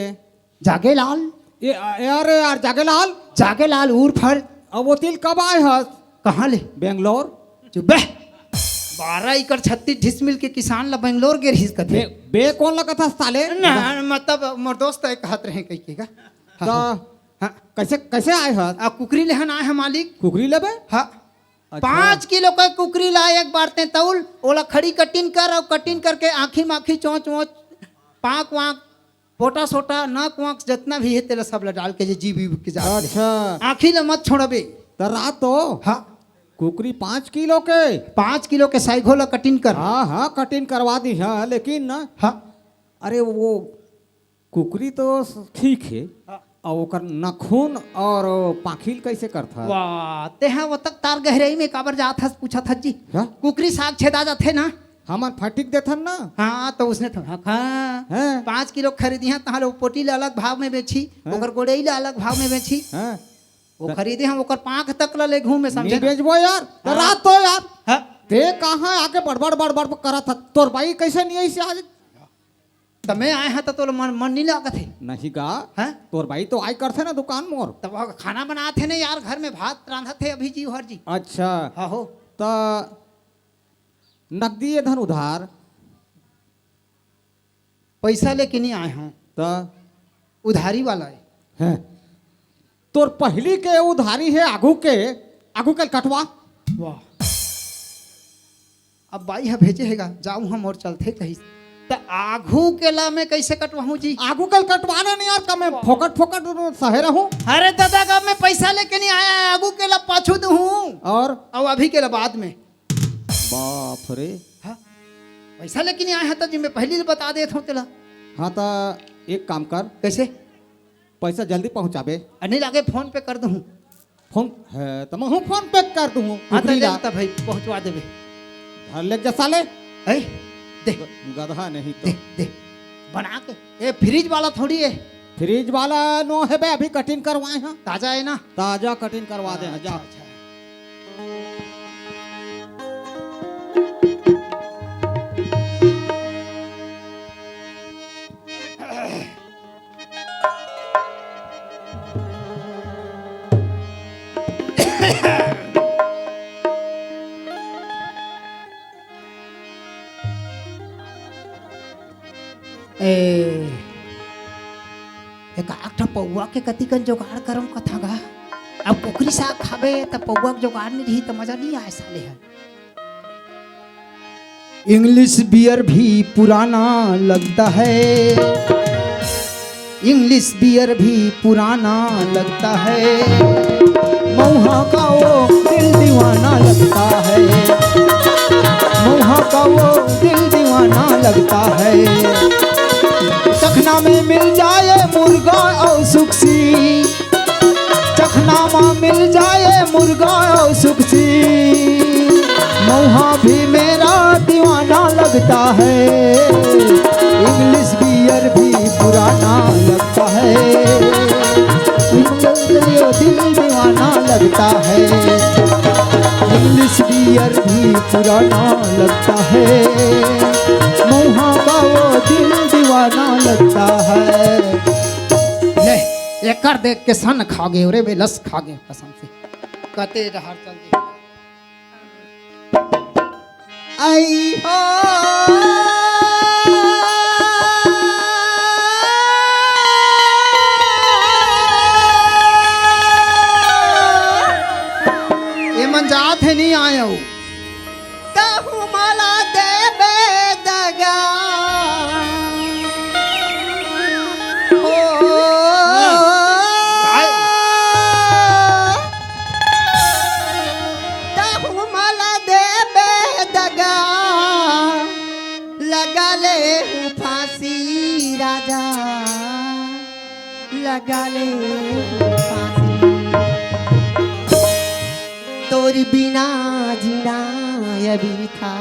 जागे लाल अरे यार जागेलाल जागेलाल उर्फ हर अब वो तिल कब आए हस कहाँ ले बेंगलोर चुप बे 12 एकड़ 36 डिसमिल के किसान ला बेंगलोर के रहीस कथे बे कौन लगा था साले ना मतलब मोर दोस्त है कहत रहे कई के का तो कैसे कैसे आए हस आ कुकरी लेहन आए है मालिक कुकरी लेबे हाँ अच्छा। 5 किलो का कुकरी लाए एक बार ते तौल ओला खड़ी कटिंग कर और कटिंग करके आँखी माखी चोंच वोच पाँक वाँक पोटा सोटा नाक वाँक जितना भी है तेला सब ला डाल के जे जी भी के जा अच्छा आँखी ला मत छोड़बे तो रात तो हाँ कुकरी 5 किलो के 5 किलो के साइगो ला कटिंग कर हाँ हाँ कटिंग करवा दी है लेकिन ना हाँ अरे वो कुकरी तो ठीक है और ओकर नखून और पाखिल कैसे करता वाह ते हाँ वो तक तार गहराई में काबर जात हस पूछा था जी हाँ? कुकरी साग छेदा जाते ना हमार फटिक देथन ना हाँ तो उसने तो हाँ हैं? 5 किलो खरीदी है तहाँ लोग पोटी ला अलग भाव में बेची ओकर गोड़ई ला अलग भाव में बेची हैं? वो खरीदे हम ओकर पाँख तक ला ले घूमे समझे नहीं ना? बेचबो यार तो रात तो यार हाँ? ते कहाँ आके बड़बड़ बड़बड़ करा था तोर भाई कैसे नहीं ऐसे आज तो मैं आए हैं तो मन नहीं लगा थे नहीं का हैं? तोर भाई तो आई करथे ना दुकान मोर तब वहाँ खाना बनाते ना यार घर में भात रांधा थे अभी जी हर जी अच्छा हाँ हो तो नकदी धन उधार पैसा लेके नहीं आए हैं तो उधारी वाला है हैं? तोर पहली के उधारी है आगू के कटवा वाह अब भाई है भेजे हैगा जाऊँ हम और चलते कहीं तो आघू के ला में कैसे कटवाऊँ जी आगू कल कटवाना नहीं यार का मैं फोकट फोकट सहे रहूं अरे दादा का मैं पैसा लेके नहीं आया आगू के ला पाछू दूँ और अभी के ला बाद में बाप रे हाँ पैसा लेके नहीं आया है तो जी मैं पहले बता देता हूँ तेला हाँ तो एक काम कर कैसे पैसा जल्दी पहुंचाबे नहीं लागे फोन पे कर दूँ फोन है तो मैं फोन पे कर दूँ हाँ तो ले भाई पहुँचवा देवे ले जा साले ऐ दे गधा नहीं तो दे दे बना के ये फ्रिज वाला थोड़ी है फ्रिज वाला नो है बे अभी कटिंग करवाए हैं ताजा है ना ताजा कटिंग करवा दे जा एक आठ पौआ के कति कन जुगाड़ करम कथा गा अब कुकरी साग खाबे त पौआ के जुगाड़ नहीं रही तो मजा नहीं आए साले है इंग्लिश बियर भी पुराना लगता है इंग्लिश बियर भी पुराना लगता है मौहा का वो दिल दीवाना लगता है मौहा का वो दिल दीवाना लगता है चखना में मिल जाए मुर्गा और सुखसी चखना में मिल जाए मुर्गा और सुखसी मौहा भी मेरा दीवाना लगता है इंग्लिश बियर भी पुराना लगता है दिल दीवाना लगता है इंग्लिश बियर भी पुराना लगता है मौहा का वो दिल दीवाना लगता है ले एक कर देख के सन खा गए रे बेलस खा गए कसम से कहते रहा चल दे आई हो ये मन जात है नहीं आया हूँ कहूँ मला देवे दगा कहूँ मला देवे दगा लगा ले हूँ फांसी राजा लगा ले हूँ फांसी तोरी बिना जीना अभी था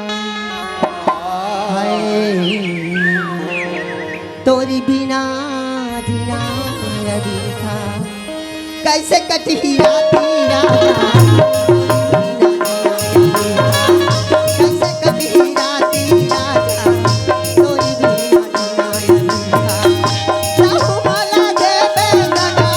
तोरी बिना जीना अभी था कैसे कटी राती राजा कैसे कटी राती राजा तोरी बिना जीना अभी था कहूँ मला देवे दगा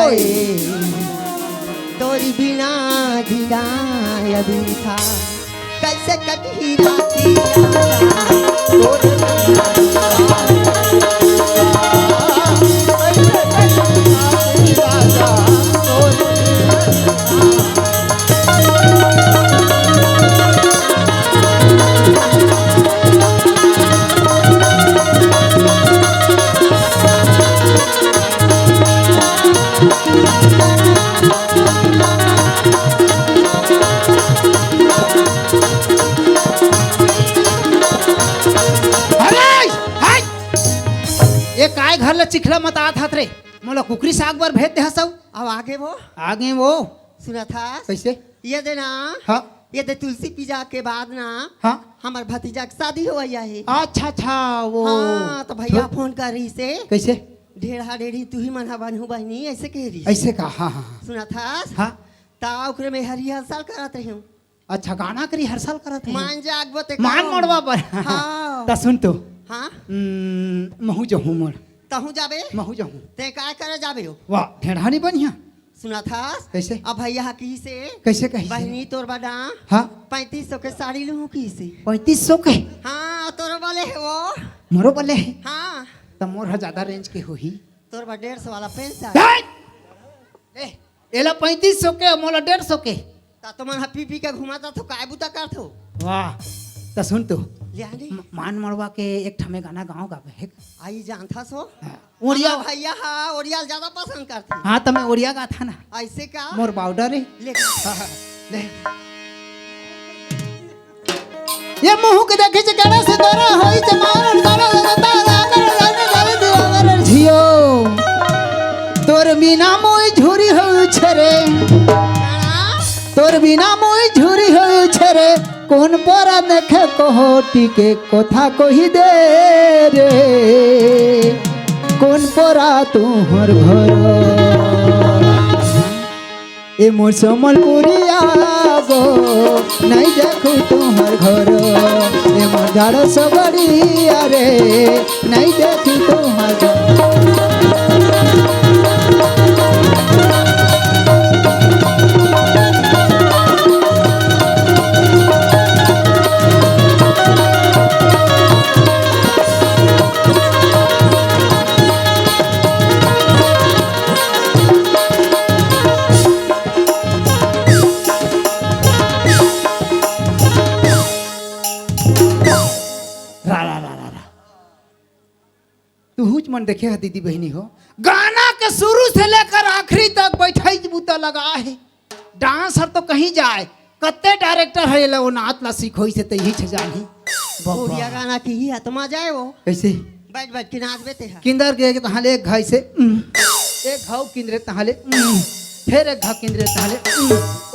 हाय तोरी बिना जीना अभी था कैसे कटी राती तोरे ये काय घर ला चिखला मत आत हाथ रे मोला कुकरी साग बर भेज दे हसौ अब आगे वो आगे वो सुना था कैसे ये देना हाँ ये दे तुलसी पूजा के बाद ना हाँ हमार भतीजा की शादी हो गया है अच्छा अच्छा वो हाँ तो भैया फोन कर रही से कैसे ढेरा ढेरी तू ही मना बनू बहनी ऐसे कह रही ऐसे का हाँ हाँ सुना था हाँ ता ओकरे में हर साल करत रही हूँ अच्छा गाना करी हर साल करत है मान जागबो ते मान मोड़वा पर हाँ ता सुन तो हाँ महू जहूँ मोड़ तहू जाबे महू जहूँ ते काय करे जाबे हो वाह ढेढ़ानी बढ़िया सुना था कैसे अब भैया की से कैसे कही बहनी तोर बड़ा हाँ 3500 के साड़ी लूँ की से 3500 के हाँ तोर वाले है वो मोरो बल्ले है हाँ तब मोर ज्यादा रेंज के होही तोर बा 150 वाला पेंसा ए एला 3500 के मोला 150 के ता तो मन पी पी के घुमाता तो काय बुता करथो वाह ता सुन तो ले आनी मान मड़वा के एक ठमे गाना गाँव का है आई जानता सो ओरिया हमार भैया हाँ ओरिया ज्यादा पसंद करते हाँ तो मैं ओरिया का था ना ऐसे का मोर बाउडर है ले ले ये मुंह के देखे से गड़ा से दरा होई जमार तारा तारा तारा तारा झियो तोर बिना मोई झुरी हो छरे तोर बिना मोई झुरी हो छरे কোন পরা দেখে কহটিকে কথা কহি দে রে কোন পরা তোহর ঘর এ মোর সম্বলপুরিয়া গো নাই দেখো তোমার ঘর এ মোর ঝাড় সবড়িয়া রে নাই দেখি তোমার मन देखे है दीदी बहनी हो गाना के शुरू से लेकर आखिरी तक बैठा बूता लगा है डांसर तो कहीं जाए कत्ते डायरेक्टर है वो नाच ला सीखो से तही छ जानी ओरिया गाना की ही आत्मा जाए वो कैसे बैठ बैठ के नाच बेते हैं किंदर के तहाले एक घाई से एक घाव किंदरे तहाले फिर एक घाव किंदरे तहाले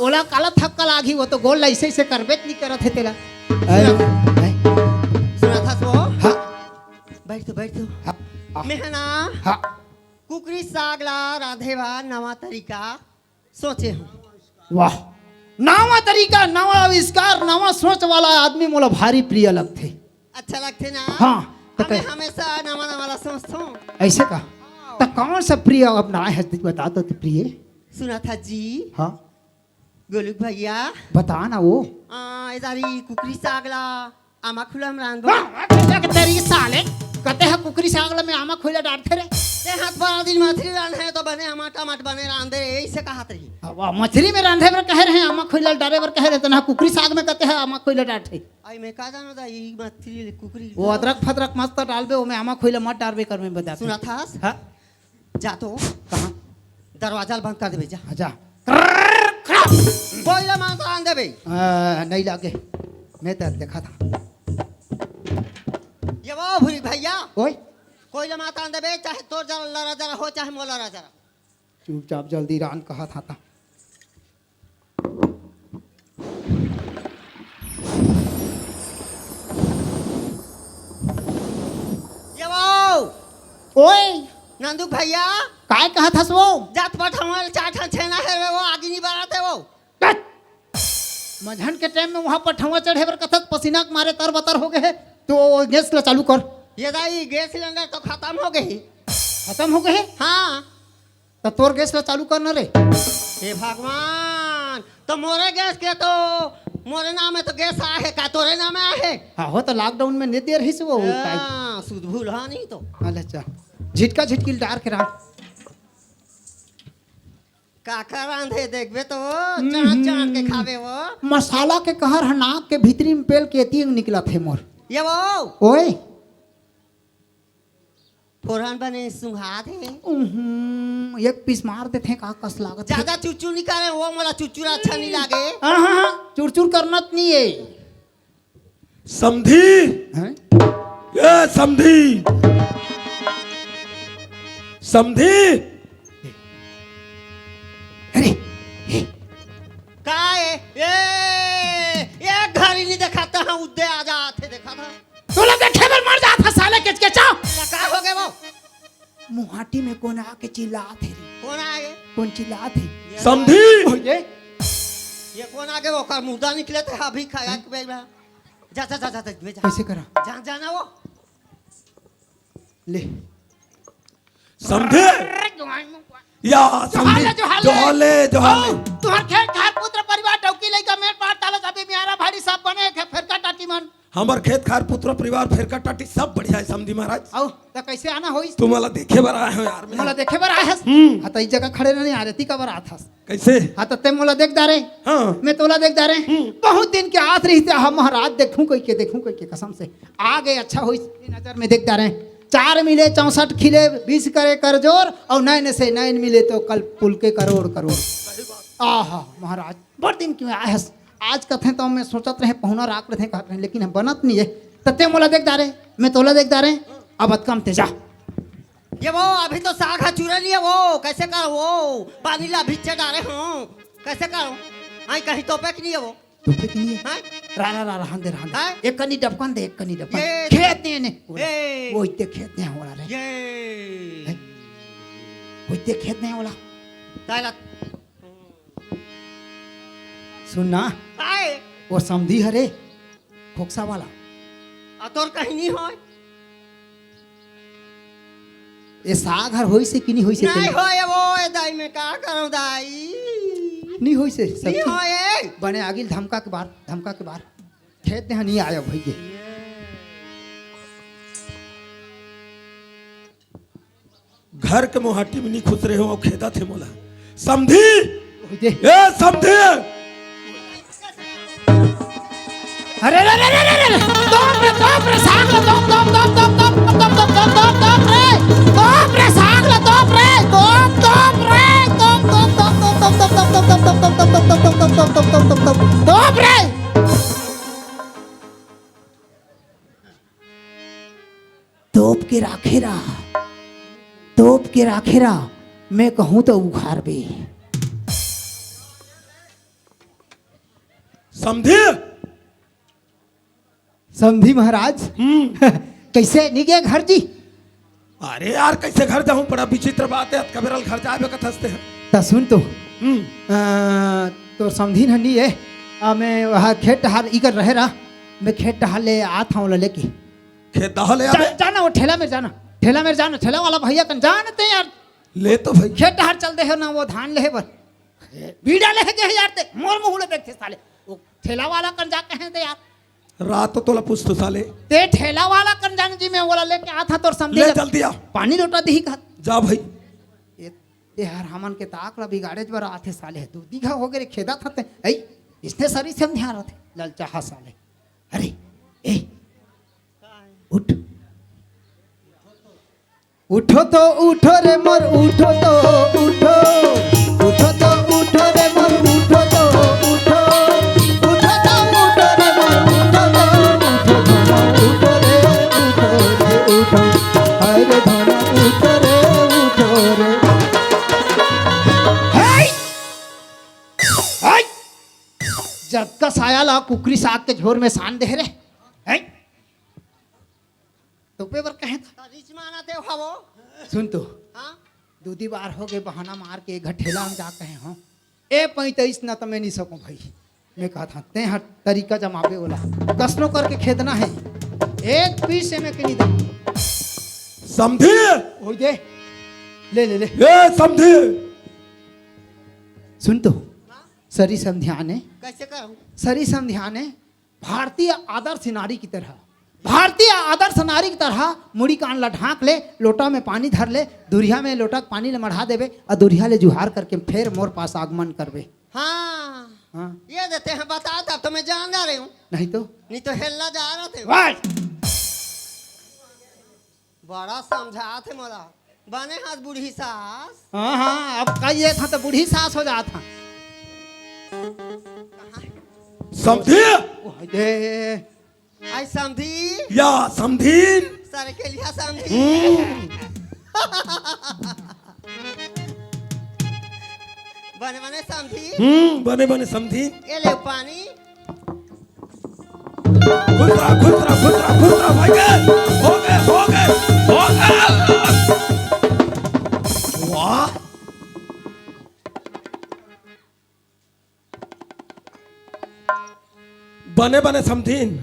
ओला काला थक्का लागी वो तो गोल ऐसे ऐसे करबे नहीं करत है तेरा सुना था तो हां बैठ तो मेहना हां कुकरी सागला राधेवा नवा तरीका सोचे हूं वाह नवा तरीका नवा आविष्कार नवा सोच वाला आदमी मोला भारी प्रिय लगते अच्छा लगते ना हाँ हमें हमेशा नवा नवा सोचता हूं ऐसे का तो कौन सा प्रिय अपना है बता दो तो प्रिय सुना था जी हाँ गोलुक भैया बता ना वो इधरी कुकरी सागला आमा खुला में रांधो तेरी साले कहते हैं कुकरी सागला में आमा खुला डालते रे ते हाथ बड़ा दिन मछली रांधे तो बने आमा टमाट बने रांधे ऐसे कहा रही वाह मछली में रांधे बर कह रहे हैं आमा खुला डाले बर कह रहे तो ना कुकरी साग में कहते हैं आमा खुला डालते आई मैं का जानो दा ये मछली कुकरी वो अदरक फदरक मस्त डालबे वो में आमा खुला मत डालबे कर में बता सुना था हां जा तो कहां दरवाजा बंद कर देबे जा जा कोयला मांस रांध देबे नहीं लागे मैं तो देखा था ये वो भूरी भैया ओए कोयला मांस रांध देबे चाहे तोर जरा जरा हो चाहे मोला जरा चुपचाप जल्दी रान कहा था ये वो ओए नंदू भैया काय कहा था वो जात पाठ हमारे चाठा छेना है वो आगे नहीं बढ़ाते वो मझन के टाइम में वहां पर ठवा चढ़े पर कथक पसीना के मारे तर बतर हो गए तो गैस ला चालू कर ये दाई गैस सिलेंडर तो खत्म हो गई खत्म हो गए हाँ तो तोर गैस ला चालू करना रे। हे भगवान, तो मोरे गैस के तो मोरे नाम है तो गैस आहे का तोरे नाम आहे? हाँ हो तो लॉकडाउन में नहीं दे रही से वो सुध भूल हाँ नहीं तो अच्छा झिटका झिटकी डार के रहा काका रांधे देखबे तो चाट चाट के खावे वो। मसाला के कहर है नाक के भीतरी में पेल के एती निकला थे मोर। ये वो ओए फोरन बने सुहा थे। एक पीस मार देते हैं का कस लागत है। ज्यादा चुचू नहीं करे वो मोला चुचुरा अच्छा नहीं लागे। हाँ चुरचुर करना तो नहीं है। समधी हैं? ये समधी समधी अरे का है ये घर ही नहीं दिखाता है उद्दे आ जाते देखा था। तो लगे खेबर मर जाता साले किच के चाओ। का हो गए वो मुहाटी में कौन आके चिल्लात है कौन आगे कौन चिल्लात है समधी ये कौन आगे वो कर मुर्दा निकले थे अभी खाया के बेला जा जा जा जा जा कैसे करा जा जाना वो ले समधी या समधी जोहले जोहले तुम्हार खेत खार पुत्र परिवार टौकी लइका मेर पार ताला सभी मियारा भाड़ी सब बने के फिर का टाटी मन हमार खेत खार पुत्र परिवार फेर का टाटी सब बढ़िया है समधी महाराज। आओ तो कैसे आना होई तुम्हारा देखे बर आए हो यार मोला देखे बर आए हस हां तो इस जगह खड़े नहीं आ रही का बर आत हस कैसे हां तो ते मोला देख दारे हाँ मैं तोला देख दारे बहुत दिन के आत रही थे हम महाराज देखूं कोई के कसम से आ गए अच्छा होई नजर में देख दारे 4 मिले 64 खिले 20 करे कर जोर और 9 से 9 मिले तो कल पुल के करोड़ करोड़। आहा महाराज बड़ दिन क्यों आए हस आज कथे तो मैं सोचत रहे पहुना राख रहे कहत रहे लेकिन हम बनत नहीं है तते मोला देख दारे मैं तोला देख दारे अब कम तेजा ये वो अभी तो साग चुरा लिया वो कैसे करो वो पानी ला भिच्चे डाले हो कैसे करो आई कहीं तो पैक नहीं है वो तो पे के लिए हैं रा रहंदे हैं? एक कनी डबकन दे एक कनी डबकन ये- खेत ने ए। वो इतने खेत ने होला रे ये वो इतने खेत ने होला ताला सुनना आए वो समधी हरे खोक्सा वाला तोर कहीं नहीं हो ये साग हर होई से कि नहीं होई से नहीं हो ये वो ए दाई में का करूं दाई नहीं होई से नहीं सब हो ये बने आगिल धमका के बार खेत ने नहीं आया भई घर के मोहाटी में नहीं खुश रहे हो और खेदा थे मोला समधी ये ए समधी अरे रे रे रे रे तोप रे साग लो तोप रे साग लो तोप रे तोप रे तोप के राखेरा मैं कहूं तो उखाड़ बे समधी समधी महाराज कैसे निगे घर जी अरे यार कैसे घर जाऊं बड़ा विचित्र बात है कबेरल घर जाए का थसते हैं ता सुन तो समधी ननी है मैं वहाँ खेत टहाल इकर रहे रहा मैं खेत टहाल ले आता हूँ लेके खेत दहले आवे जाना वो ठेला में जाना ठेला वाला भैया कन जानते यार ले तो भाई खेत टहाल चलते हो ना वो धान ले बर बीड़ा ले के यार ते मोर मुहुले देखते साले वो ठेला वाला कन जा कहे दे यार रात तो तोला पूछ तो साले ते ठेला वाला कन जान जी मैं वाला लेके आता तो समझे ले जल्दी आ पानी लोटा दी का जा भाई ये यार हमन के ताकला बिगाड़े बर आथे साले 2 बीघा हो गए खेदा था ऐ इसने सरी से हम ध्यान रखे ललचाहा साले अरे ए उठ उठो तो उठो रे मोर उठो तो उठो उठो तो उठो रे मोर उठो तो उठो उठो तो उठो रे मोर उठो तो उठो रे उठो अरे धोना उठो रे जब का साया ला कुकरी साग के झोर में सान दे रे है तो पे बर कहे था रिच माना ते हवो सुन तो हां दूधी बार हो गए बहाना मार के घठेला हम जा कहे हो ए 35 ना तो मैं नहीं सकूं भाई मैं कहा था ते हर तरीका जमावे वाला कसनो करके खेदना है एक पीस से मैं कहीं दे समझी हो जे ले ले ले ये समझी सुन तो सरी समध्यान है कैसे करूं? सरी समध्यान है भारतीय आदर्श नारी की तरह भारतीय आदर्श नारी की तरह मुड़ी कान लढाक ले लोटा में पानी धर ले दुरिया में लोटा के पानी ले मढ़ा देवे और दुरिया ले जुहार करके फिर मोर पास आगमन करवे हाँ हाँ ये देते हैं बता तब तो मैं जान जा रही हूँ नहीं तो नहीं तो हेलना जा रहे थे वाह बड़ा समझा थे मोला बने हाथ बूढ़ी सास हाँ हाँ अब कहिए था तो बूढ़ी सास हो जात था समझी ओह, दे आई समझी या समझीन सर के लिए समझी बने बने समझी बने बने समझीन ये ले पानी खुद रहा भाई के हो गए वाह बने बने समझीन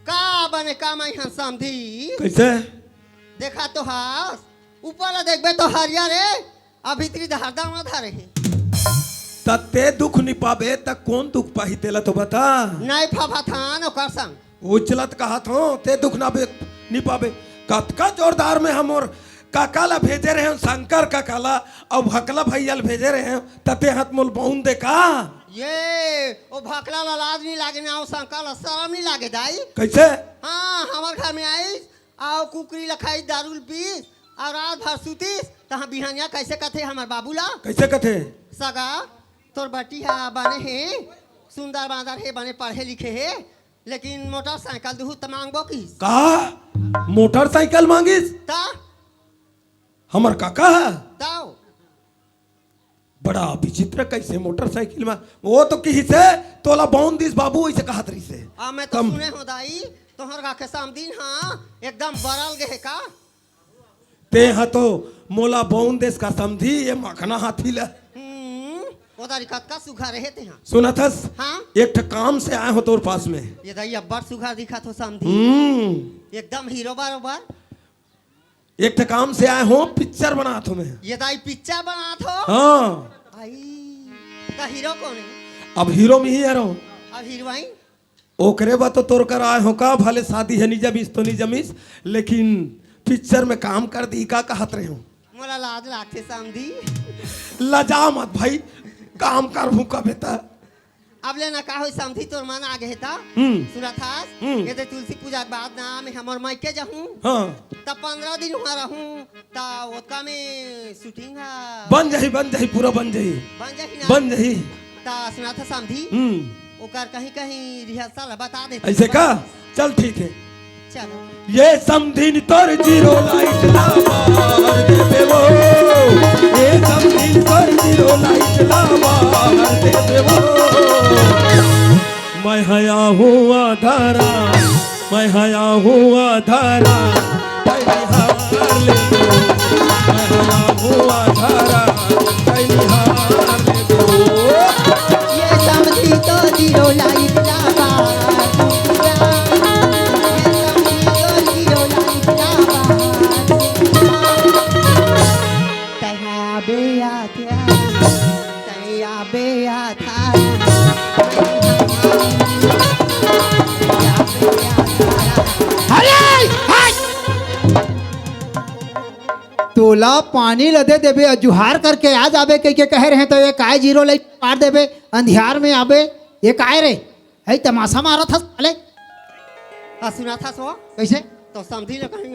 का बने का मैं हम समझी कैसे देखा तो हास ऊपर देखबे तो हरिया रे अब भीतरी हरदा में धरे है तते दुख निपाबे तक कौन दुख पाही तेला तो बता नहीं फाफा थान ओकर संग उचलत कहा थो ते दुख ना निपाबे कतका जोरदार में हम और काकाला भेजे रहे शंकर काकाला और भकला भैया भेजे रहे तते हाथ मोल बहुन दे का ये ओ भकला ला लाज नहीं लागे ना शंकर ला शर्म नहीं लागे दाई कैसे हाँ हमार घर में आई आओ कुकरी लखाई दारू पीस और रात भर सुतीस तहाँ बिहानिया कैसे कथे हमार बाबूला कैसे कथे सगा तोर बेटी है बने है सुंदर बांदर है बने पढ़े लिखे है लेकिन मोटरसाइकिल दूँ तो मांगबो की का मोटरसाइकिल मांगिस ता हमर काका है ताओ बड़ा विचित्र कैसे मोटरसाइकिल में वो तो किसी से तोला बाउन दिस बाबू ऐसे कहा तरी से आ मैं तो सुने हो दाई तोहर का के सामदीन हाँ एकदम बरल गए का ते हा तो मोला बाउन देश का समझी ये मखना हाथी ला उधर का सुखा रहे थे हाँ सुना थस हाँ एक ठा काम से आए हो तोर पास में ये दाई अब्बर सुखा दिखा तो समझी एकदम हीरो बरोबर एक ठा काम से आए हो पिक्चर बना तो मैं ये दाई पिक्चर बना थो हाँ आई का हीरो कौन है अब हीरो में ही आ रहा हूँ अब हीरोइन ओकरे बा तो तोर कर आए हो का भले शादी है नहीं जमीस तो नहीं जमीस लेकिन पिक्चर में काम कर दी का कहत रहे हो मोला लाज लागते समझी लजा मत भाई काम कर हूँ का बेटा अब लेना का हो समझी तोर मन आ गए था सुना था ये तो तुलसी पूजा के बाद ना मैं हमर मायके जाऊं हाँ तब 15 दिन वहाँ रहूं ता ओका में शूटिंग है बन जाही पूरा बन जाही बन जाही ना बन जाही ता सुना था समझी ओकर कहीं कहीं रिहर्सल बता दे ऐसे का चल ठीक है चलो ये समझिन तोर जीरो लाइट ला मार दे देवो ये समझिन तोर जीरो लाइट ला मार दे देवो मैं हया हुआ धारा मैं हया हुआ धारा हार ले दो मैं हया हुआ धारा हार ले दो ये समझी तो जीरो लाइट लावा तोला पानी लदे देबे और जुहार करके आ जाबे कह के कह रहे तो ये काय जीरो लाइट मार देबे अंधियार में आबे ये काय रे है तमाशा मारा था साले सुना था सो कैसे तो समझी ले कहीं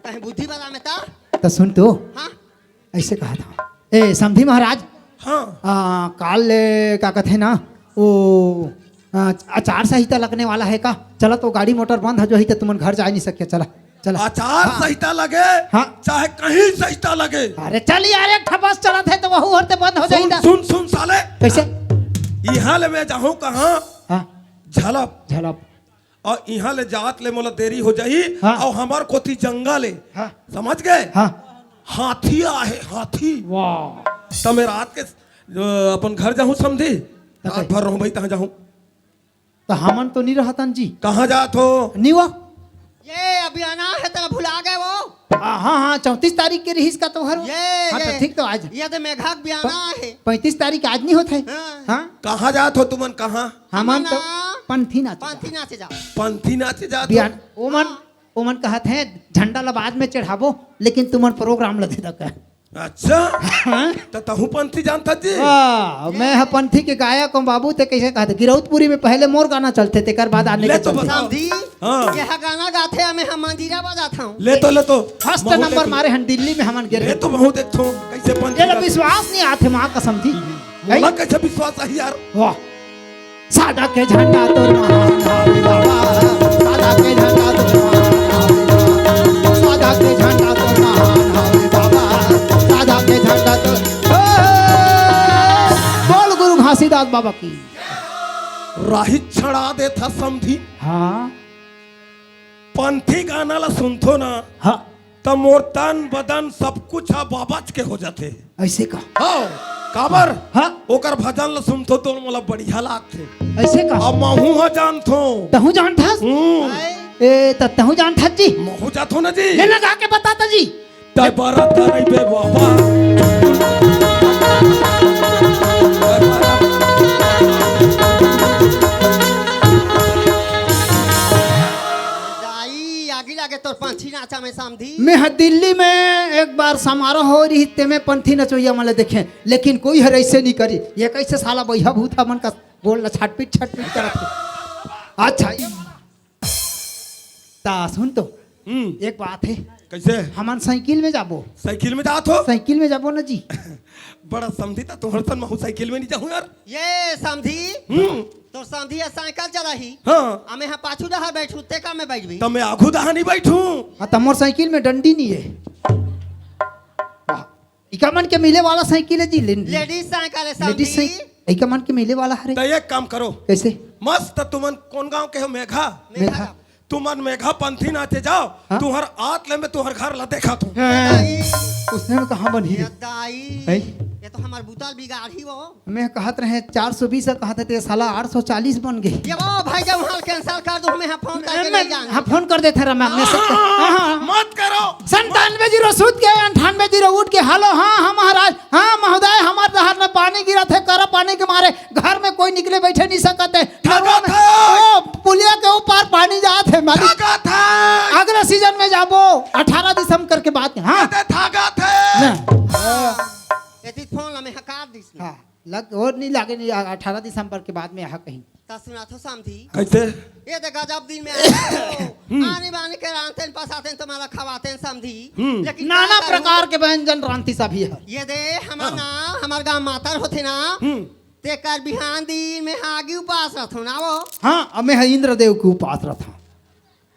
कहीं बुद्धि वाला में था तो सुन तो हाँ ऐसे कहा था ए समधी महाराज हाँ काल क्या कहते ना वो आचार संहिता लगने वाला है का चला तो गाड़ी मोटर बंद है जो ही तो तुम घर जा नहीं सके चला चला आचार संहिता लगे हाँ। चाहे कहीं संहिता लगे अरे चल यार एक ठपस चला थे तो वह होते बंद हो सुन जाएगा सुन सुन साले कैसे यहाँ ले मैं जाऊँ कहाँ हाँ झलप झलप और यहाँ ले जात ले मोला देरी हो जाही हाँ। और हमार कोती जंगल है हाँ। समझ गए हाँ हाथी आहे हाथी वाह तो मैं रात के अपन घर जाऊँ समझी रात भर रहूँ भाई तहाँ जाऊँ तो हमन तो नहीं रहा तन जी कहाँ जात हो नहीं हुआ ये अभी आना है तेरा भुला गए वो हाँ हाँ 34 तारीख के रहीस का त्योहार हो। ये हाँ तो ठीक तो आज ये तो मेघा बयाना है 35 तारीख आज नहीं होता है। हाँ। हाँ कहाँ जात हो तुमन कहाँ? हमन तो हमन पंथी नाच पंथी नाचे जाओ पंथी नाचे जात हो? बिहान ओमन ओमन कहत है झंडा ला बाद में चढ़ाबो लेकिन तुमन प्रोग्राम लदे तक। अच्छा हाँ तो तहु पंथी जानता जी? मैं है पंथी के गायक हूँ बाबू ते कैसे कहते गिरौतपुरी में पहले मोर गाना चलते थे कर बाद आने ले के तो चलते। बताओ। समझी हाँ। यह गाना गाते हैं हम मंदिरा बजाता हूँ ले तो फर्स्ट महू नंबर ले- मारे हम दिल्ली में हमन गिर ले तो बहुत देखो कैसे पंथी ये लो गाते। विश्वास नहीं आते माँ कसम थी मोला कैसे विश्वास है यार? वाह सादा के झंडा तो महान हावे बाबा सादा के झंडा तो महान हावे बाबा सादा के झंडा तो महान हावे बाबा सादा के झंडा तो बोल गुरु घासीदास बाबा की। राही छड़ा दे था समझी हाँ पंथी गाना ला सुनथो ना हाँ तो मोर तन बदन सब कुछ बाबाच के हो जाते। ऐसे का हाँ काबर हाँ ओकर भजन ला सुनथो तो मोला बढ़िया लागथे। ऐसे का अब महू ह जानथो। तहु जान था ए त तहु जान था जी महू जाथो ना जी? ले लगा के बताता जी तय बारात रही बे बाबा जाई आगे लागे तोर पंथी नाचा में समझी मैं है दिल्ली में एक बार समारोह हो रही ते में पंथी नचोइया वाले देखे लेकिन कोई हर ऐसे नहीं करी ये कैसे साला बैहा भूथा मन का बोल छटपीट करत थे। अच्छा ता सुन तो एक बात है कैसे हमन साइकिल में जाबो साइकिल में जात हो? साइकिल में जाबो ना जी बड़ा समझी था तोहर सन महू साइकिल में नहीं जाऊँ यार। ये समझी तो समझी साइकिल चलाही हाँ हमें यहाँ पाछू डहा बैठू ते का में बैठ भी तो मैं आगू दहा नहीं बैठू। हाँ तो मोर साइकिल में डंडी नहीं है वाह, इका मन के मिले वाला साइकिल है जी लेडीज साइकिल है लेडीज समझी साइकिल इका मन के मिले वाला हरे तो एक काम करो कैसे मस्त तुमन कौन गांव के हो? मेघा मेघा तुमन मेघा पंथी नाचे जाओ। हाँ? तुहर आत ले में तुहर घर ला देखा तू। उसने में कहाँ बनी ये दाई है? ये तो हमार बुताल बिगाड़ी वो मैं कहत रहे 420 से कहते थे साला 840 बन गए ये वो भाई जब हाल कैंसिल कर दो हमें यहाँ फोन करके ले जाना हाँ फोन कर देते रहा मैं मत करो 97 सूत के 98 उठ के हेलो हाँ हाँ महाराज हाँ महोदय हमारे दहार में पानी गिरा थे कर पानी के मारे घर में कोई निकले बैठे नहीं सकते पुलिया के ऊपर पानी जात है मालिक अगले सीजन में जाबो 18 दिसंबर के बाद हाँ ये फोन हमें हकार दिस हाँ लग और नहीं लागे नहीं 18 दिसंबर के बाद में यहाँ कहीं ता सुना तो समझी कैसे? ये तो गजब दिन में आने बाने के रांते पसाते तुम्हारा खवाते समझी लेकिन नाना क्या करूं? प्रकार के व्यंजन रांति सा भी है ये दे हमार ना हमार गांव मातर होते ना ते कर बिहान दिन में आगे उपास रखो ना वो हाँ अब मैं इंद्रदेव के उपास रहा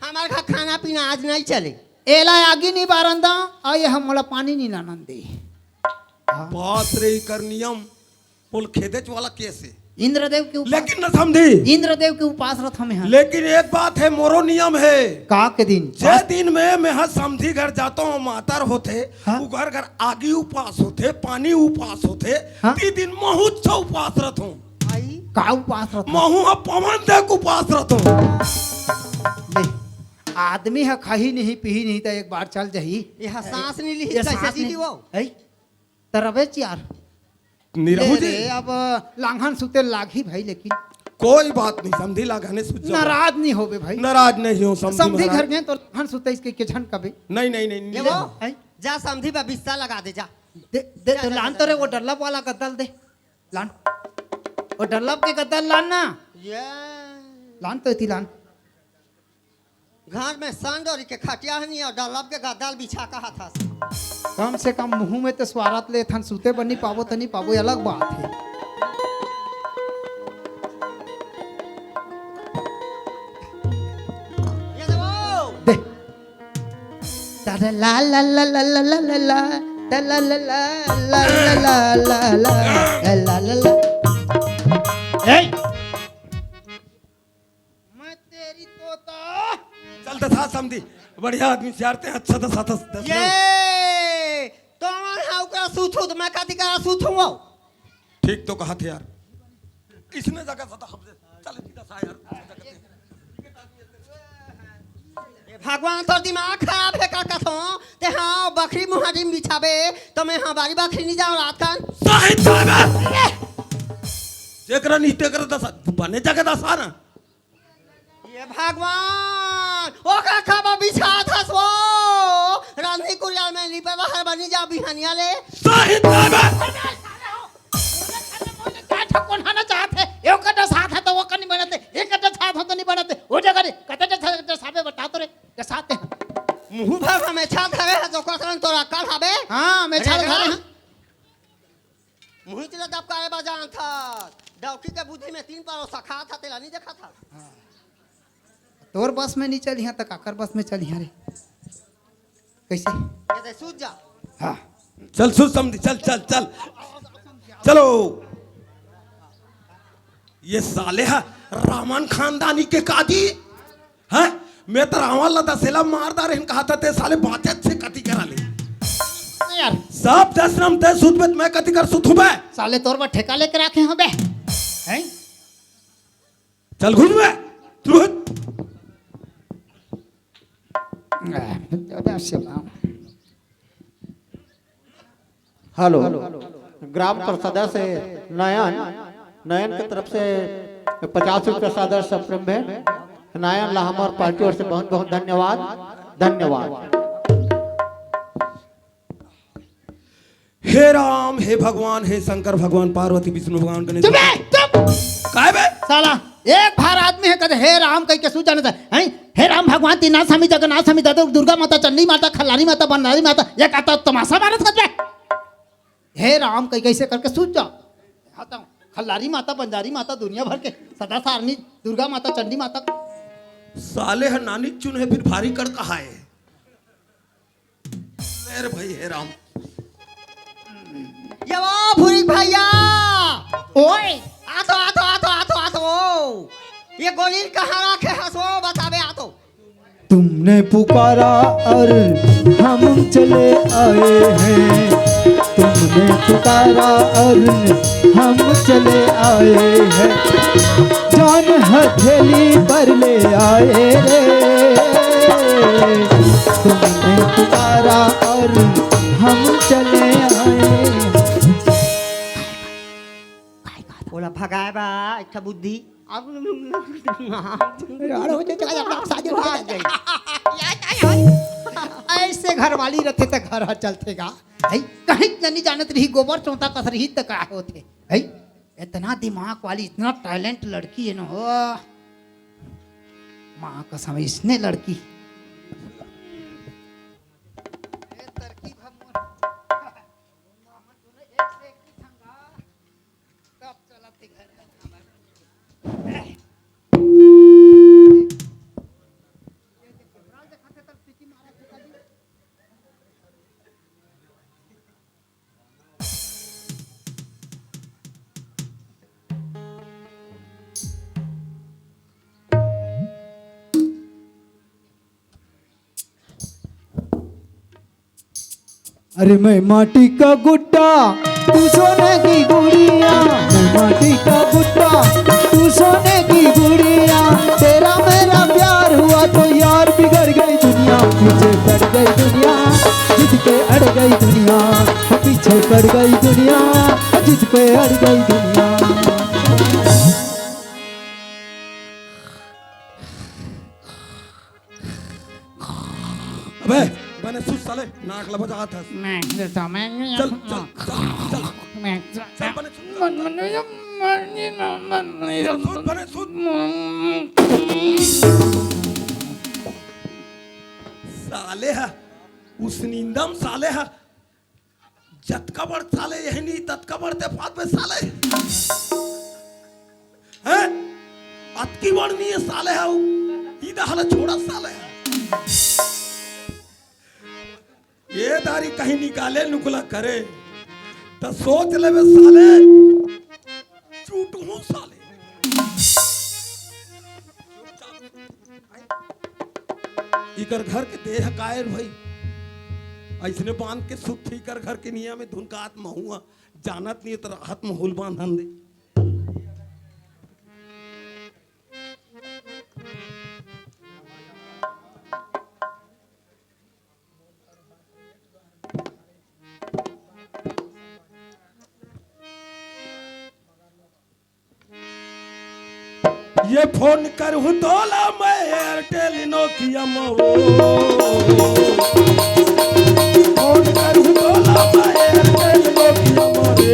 हमार घर खाना पीना आज नहीं चले एला आगे नहीं बारंदा और ये हम मोला पानी नहीं लानन दे बात रे कर नियम बोल खेदेच वाला कैसे? इंद्रदेव के उपास लेकिन न समझी। इंद्रदेव के उपास रथ में लेकिन एक बात है मोरो नियम है का के दिन जे दिन में मैं हाँ समझी घर जाता हूँ मातर होते हाँ? वो घर घर आगे उपास होते पानी उपास होते हाँ? ती दिन महूत से उपास रहता हूँ। आई का उपास रथ महू हाँ पवन देख उपास रहता हूँ। ले आदमी है खाही नहीं पी नहीं तो एक बार चल जाही यह सांस नहीं ली ये कैसे सांस जी नहीं- वो है तरवे यार निरहू ले जी रे, अब लांघन सुते लागी भाई लेकिन कोई बात नहीं समझी लगाने सूझ जाओ। नाराज नहीं होबे भाई नाराज नहीं हूँ समझी समझी घर महाराज। गए तो लांघन सुते इसके के झन कबे नहीं नहीं नहीं ये नहीं। वो है जा समझी बा बिस्ता लगा दे जा दे दे तो लान तो रे वो डल्लब वाला गद्दल दे लान वो डल्लब के गद्दल लान ना ये लान तो इती लान घर में संडोरी के खटिया नहीं और डलब के गद्दल बिछा का हाथा से कम से कम मुंह में तो स्वारत ले थन सुते बनी पावो तो नहीं पावो ये अलग बात है ये दे वो दे ता ला ला ला ला ला ला ला ला ता ला ला ला ला ला ला ला ला ला ला ए मैं तेरी तोता चलता था समझी बढ़िया आदमी सियारते हैं अच्छा था साथ ये तो हाउ का सूथू तो मैं कति का सूथू वो ठीक तो कहा थे यार इसने जगह सता हमसे चल सीधा सा यार भगवान तो दिमाग खराब है का कथो ते हाँ बकरी मुहारी में बिछावे तो मैं हमारी बकरी नहीं जाऊँ रात का जेकरा नहीं तेकरा दसा बने जगह दसा ना ये भगवान ओ का खबर बिछा था सो रानी कुरिया में लिपे बाहर बनी जा बिहानिया ले कौन खाना चाहते एक कटा साथ है तो वो नहीं बनाते एक कटा साथ है तो नहीं बनाते वो जगह कटा साबे बता तो रे के साथ है मुंह भर में छा धरे है जो कसरन तो रखल हबे हाँ मैं छाल खा रहे हैं मुंह चला दब करे बजान था डौकी के बुद्धि में 3 पारो सखा था तेला नहीं देखा था तोर बस में नहीं चली यहाँ तक आकर बस में चली यहाँ रे कैसे ये दे सूझ जा हाँ चल सुन समझी चल चल चल चलो ये साले है रामन खानदानी के काजी है मैं तो रावण लता सेला मारदार इन कहा था ते साले बाचत से कति करा ले यार सब दसरम ते सुध में मैं कति कर सुध हुबे साले तोर पर ठेका लेकर रखे हैं बे हैं चल घुस में तुरंत हेलो ग्राम परिषद सदस्य नयन नयन की तरफ से 50 रुपये सादर सप्रेम है नयन ला हमार पार्टी ओर से बहुत बहुत धन्यवाद धन्यवाद। हे राम हे भगवान हे शंकर भगवान पार्वती विष्णु भगवान गणेश काय बे साला एक भार आदमी है कहते हे राम कह के सूझ जाने हैं हे राम भगवान तीनाथ स्वामी जगन्नाथ स्वामी दादा दुर्गा माता चंडी माता खल्लारी माता बननारी माता ये कहता तमाशा मारत है हे राम कह कैसे करके सूझ जा आता हूँ खल्लारी माता बंजारी माता दुनिया भर के सदा सारनी दुर्गा माता चंडी माता साले है नानी चुन है फिर भारी कर कहा है मेरे भाई हे राम ये वो भूरी भैया ओए आतो आतो आतो आतो आतो ये गोली कहाँ रखे हसो बतावे आतो तुमने पुकारा और हम चले आए हैं तुमने पुकारा और हम चले आए हैं जान हथेली पर ले आए रे तुमने पुकारा और हम चले आए बोला भगाए बा इच्छा बुद्धि अब ऐसे घर वाली रहते तो घर हर चलते गा है कहीं नहीं जानत रही गोबर चौथा कस रही तो का होते है इतना दिमाग वाली इतना टैलेंट लड़की है ना हो माँ कसम इसने लड़की अरे मैं माटी का गुड्डा तू सोने की गुड़िया मैं माटी का गुड्डा तू सोने की गुड़िया तेरा मेरा प्यार हुआ तो यार बिगड़ गई दुनिया पीछे पड़ गई दुनिया जिद पे अड़ गई दुनिया पीछे पड़ गई दुनिया जिद पे अड़ गई दुनिया। अबे मैंने सुन साले नाक लबा जा था मैं देता मैं चल चल चल चल मैं चल बने सुन बने सुन साले है उस नींदम साले है जतका बड़ साले यही नहीं ततका बढ़ते फात में साले हैं अतकी बड़ नहीं है साले है इधर हाल छोड़ा साले है ये दारी कहीं निकाले नुकला करे तो सोच ले बे साले चूट हूं साले इकर घर के देह कायर भाई ऐसने बांध के सुख ठीक कर घर के निया में धुन का आत्मा हुआ जानत नहीं तो हाथ में हुल बांधन दे ये फोन करूँ तोला मैं एयरटेल नोकिया मोरो फोन करूँ तोला मैं एयरटेल नोकिया मोरे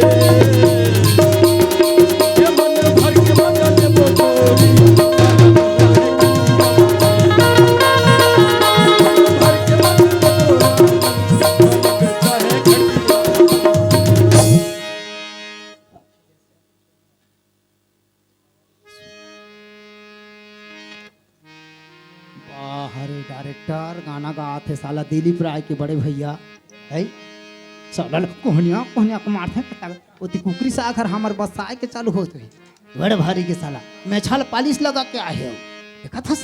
ये मन भर के मगन बोतोरी भर के मन बोतोरी चाहे घटिया अरे डायरेक्टर गाना गा थे साला दिलीप राय के बड़े भैया है साला कोहनिया कोहनिया को मारते पता ओती कुकरी से आखर हमर बस आए के चालू होत है बड़े भारी के साला मैं छाल पालिश लगा के आए हो देखा था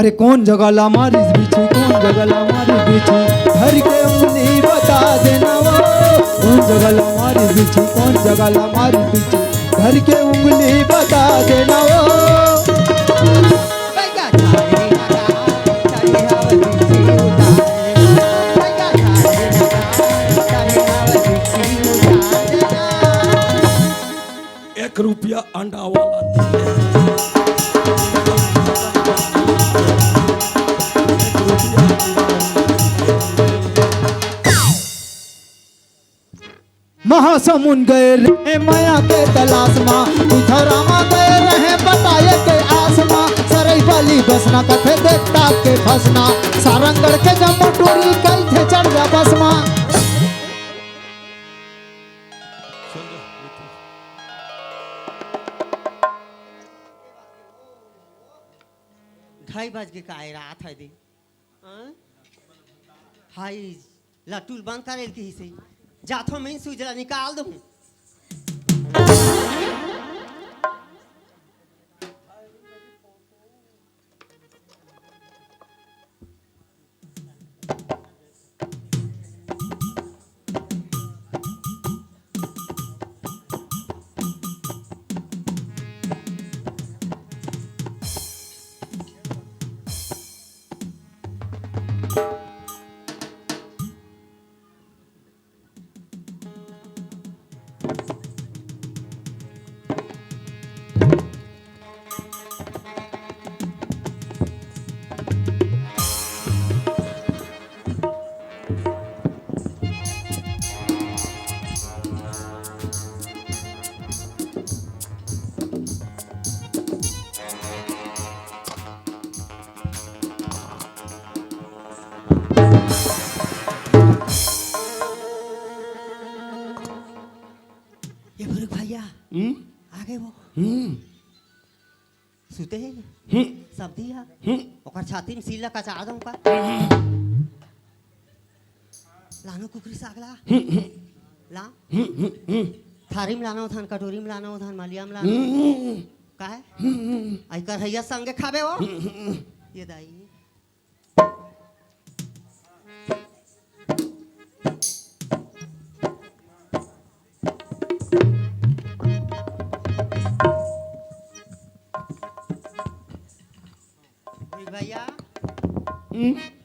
अरे कौन जगह ला मारी बीछी कौन जगह ला मारी बीछी घर के उंगली बता देना वो कौन जगह ला मारी बीछी कौन जगह ला मारी बीछी घर के उंगली बता देना वो ₹1 अंडा वाला दिए। महासमुंद गए रहे माया के तलाश माँ उधरामा गए रहे बताए के आसमां सरई वाली बसना कथे देखता के फसना सारंगढ़ के जम्मू टूरी कल थे चढ़ जा बसमा ढाई बज के का रात है दी हाई लटूल बंद करे की से जाथो में सुई जला निकाल दूं ये भुरुक भैया आगे वो सुते हैं सब दिया ओकर छाती में सीला कचा दूं का लानो कुकरी सागला ला थारी में लाना उधान कटोरी में लाना उधान मालिया में लाना का है आई कर हैया संगे खाबे वो ये दाई भैया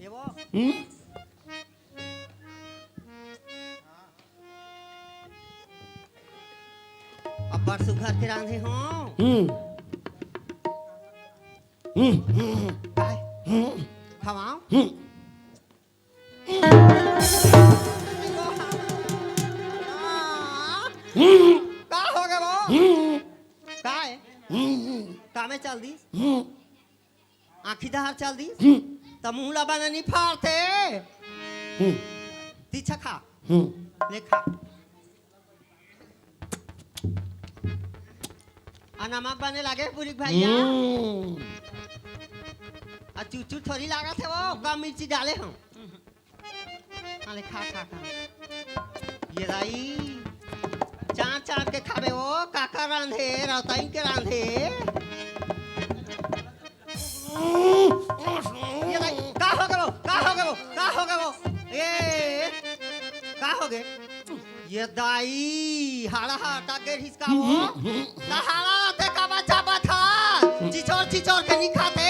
ये वो अब परसों घर के रांधे हो खवाओ का हो गया वो का है का में चल दी आखी दहार चल दी तो मुंह ला बना नहीं फाड़ते तीछा खा ले खा नमक बने लगे पूरी भैया चूचू थोड़ी लगा थे वो कम मिर्ची डाले हम अरे खा खा खा ये राई चाट चाट के खाबे वो काका रांधे रौताई के रांधे का हो गए का हो गए का हो गए ये का हो गए ये दाई हाड़ा हाटा के हिसका वो हाड़ा ते का बच्चा बथा चिचोर के नहीं खाते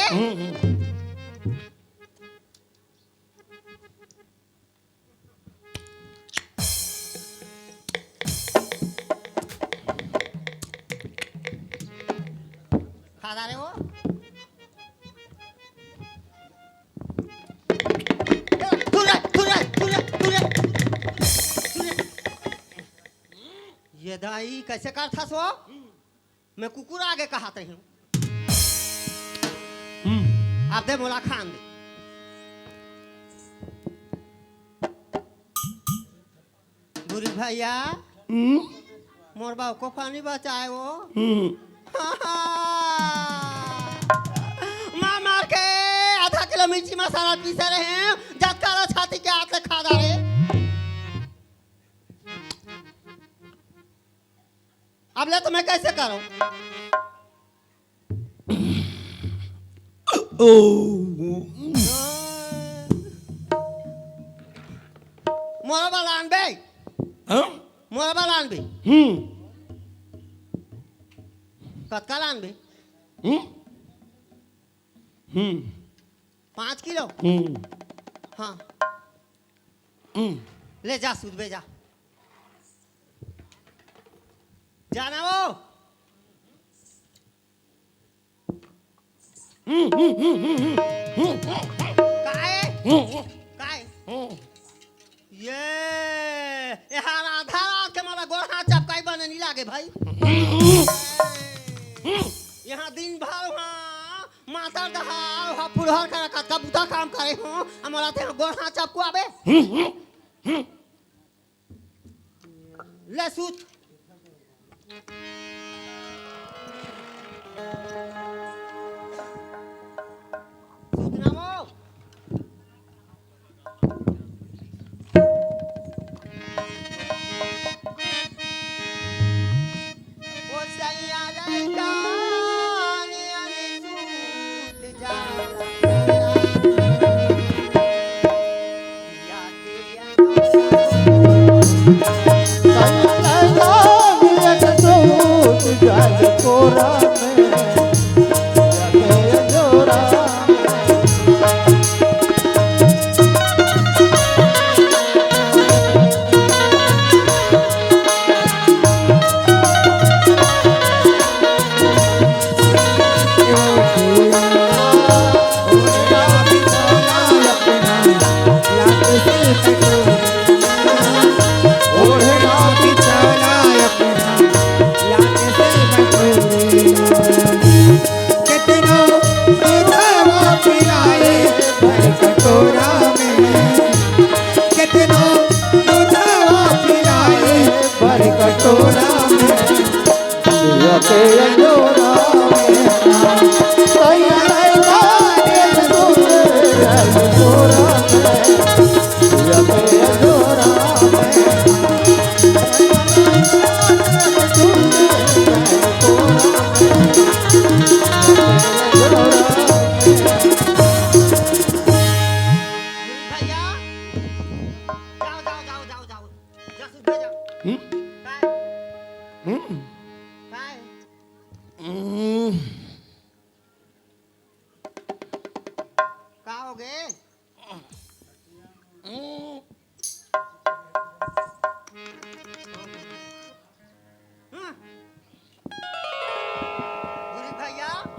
खादा रे वो ये दाई कैसे कर था सो मैं कुकुर आगे कहाते हूँ आप दे मोला खान दे बुरी भैया मोर बाप को पानी बचाए वो मार मार के आधा किलो मिर्ची मसाला पीसे रहे हैं जब काला छाती के हाथ से खा रहे अब ले तो मैं कैसे करूं मोरा बालान बे मोरा बालान बे कतका लान बे 5 किलो हाँ ले जा सूद बे जा जाना वो काय काय ये यहाँ आधा रात के मारा गोड़ हाथ चपकाई बने नहीं लागे भाई यहाँ दिन भर वहाँ माता दहार वहाँ पुरहर कर का बुता काम करे हो हमारा ते गोड़ हाथ चपको आबे ले सूत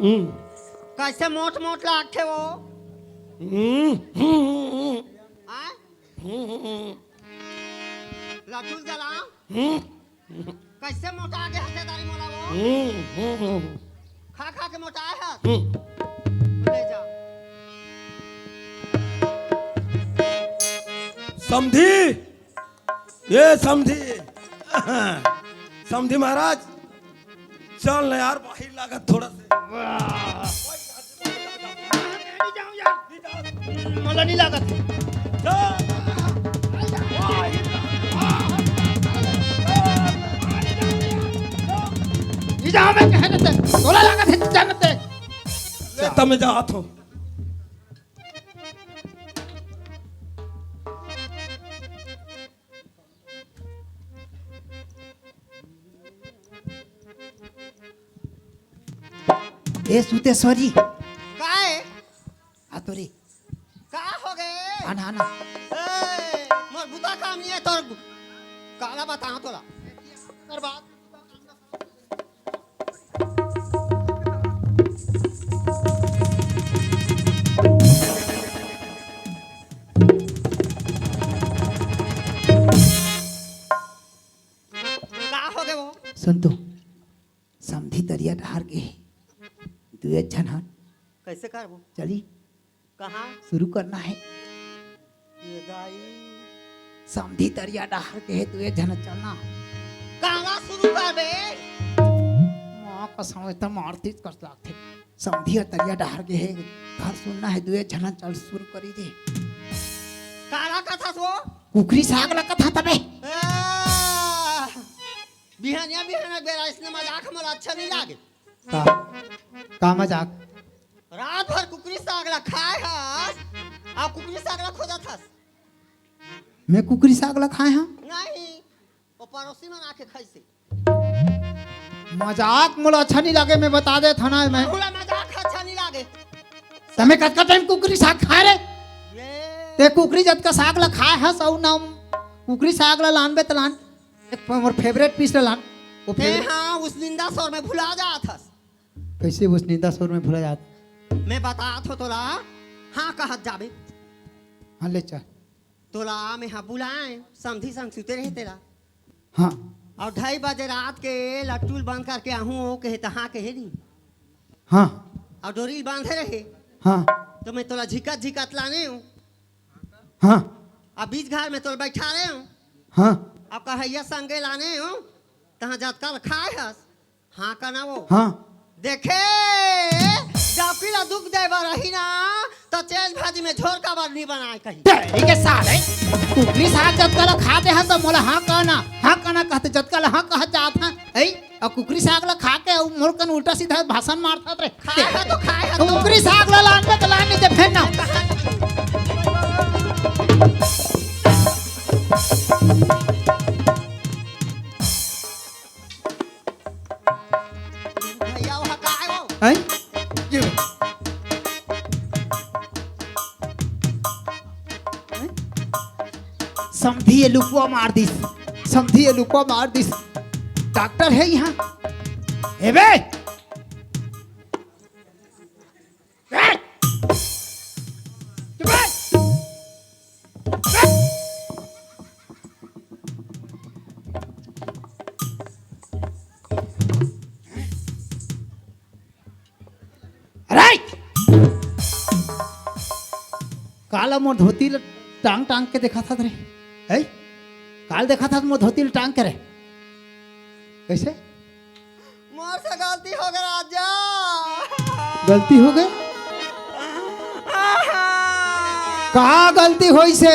कैसे मोट मोट लागते वो लटूल जला कैसे मोटा आगे हसेदारी मोला वो खा खा के मोटा है ले जा समधी ये समधी समधी महाराज चल ना यार बाहर लागत थोड़ा से मला नहीं लागत जा मैं कहने ते तोला लागत है जानते ले तमे जा हाथों ए सुतेश्वरी काय आतोरी का हो गए आना आना मोर बुता काम नहीं है तोर काला बता तोला कर बात सुन तो समधी तरिया ढार के दुए झनहन कैसे करबो चली कहाँ शुरू करना है ये दाई समधी तरिया ढार के दुए झन चलना कहाँ शुरू करबे माँ का समय तो मारती कर लागते समधी तरिया ढार के है घर सुनना है दुए झन चल शुरू करी दे काला कथा सो कुकरी साग लगा था तबे बिहानिया बिहाना बेरा इसने मजाक हमरा अच्छा नहीं लागे का मजाक रात भर कुकरी सागला खाए हस आ कुकरी सागला खोजत हस मैं कुकरी साग ला खाए हाँ नहीं वो पड़ोसी में आके खैसे मजाक मोला अच्छा नहीं लगे मैं बता दे था ना मैं हमरा मजाक अच्छा नहीं लागे तमे कतका टाइम कुकरी साग खाए रे ये ते कुकरी जत का साग ला खाए हस और ना कुकरी साग ला लान बे तलान एक मोर फेवरेट पीस ला लान वो ते हाँ उस निंदा स्वर में भुला जात हस कैसे उस निंदा स्वर में भूला जाता मैं बतात हो तोला हाँ कहत जाबे हाँ ले चल तोला में हाँ बुलाए समधी संग सुते रहे तेरा हाँ और 2:30 बजे रात के लट्टूल बंद करके आहूँ कहे तहाँ कहे नहीं हाँ और डोरी बांधे रहे हाँ तो मैं तोला झिकत झिकत लाने हूँ हाँ अब बीच घर में तोला बैठा रहे हूँ हाँ अब कहैया संगे लाने हूँ तहाँ जतकल खाए हस हाँ का ना वो हाँ देखे जब किला दुख देवा रही ना तो चेंज भाजी में झोर का बार नहीं बनाए कहीं तेरी के साले कुकरी साग जतका खा दे तो मोला हाँ कहना कहते जतका हाँ कह जात है ऐ और कुकरी साग ला खा के मोर कन उल्टा सीधा भाषण मारता रे खाए है तो खाए है तो कुकरी साग ला लान में तो लान नहीं दे फिर ना भैया वो हकाए वो ऐ समधी ये लुकवा मार दिस समधी ये लुकवा मार दिस डॉक्टर है यहाँ ए बे काला मोर धोती टांग टांग के देखा था रे है काल देखा था मोर धोती टांग के रे कैसे मोर से गलती हो गई राजा गलती हो गई कहा गलती होई से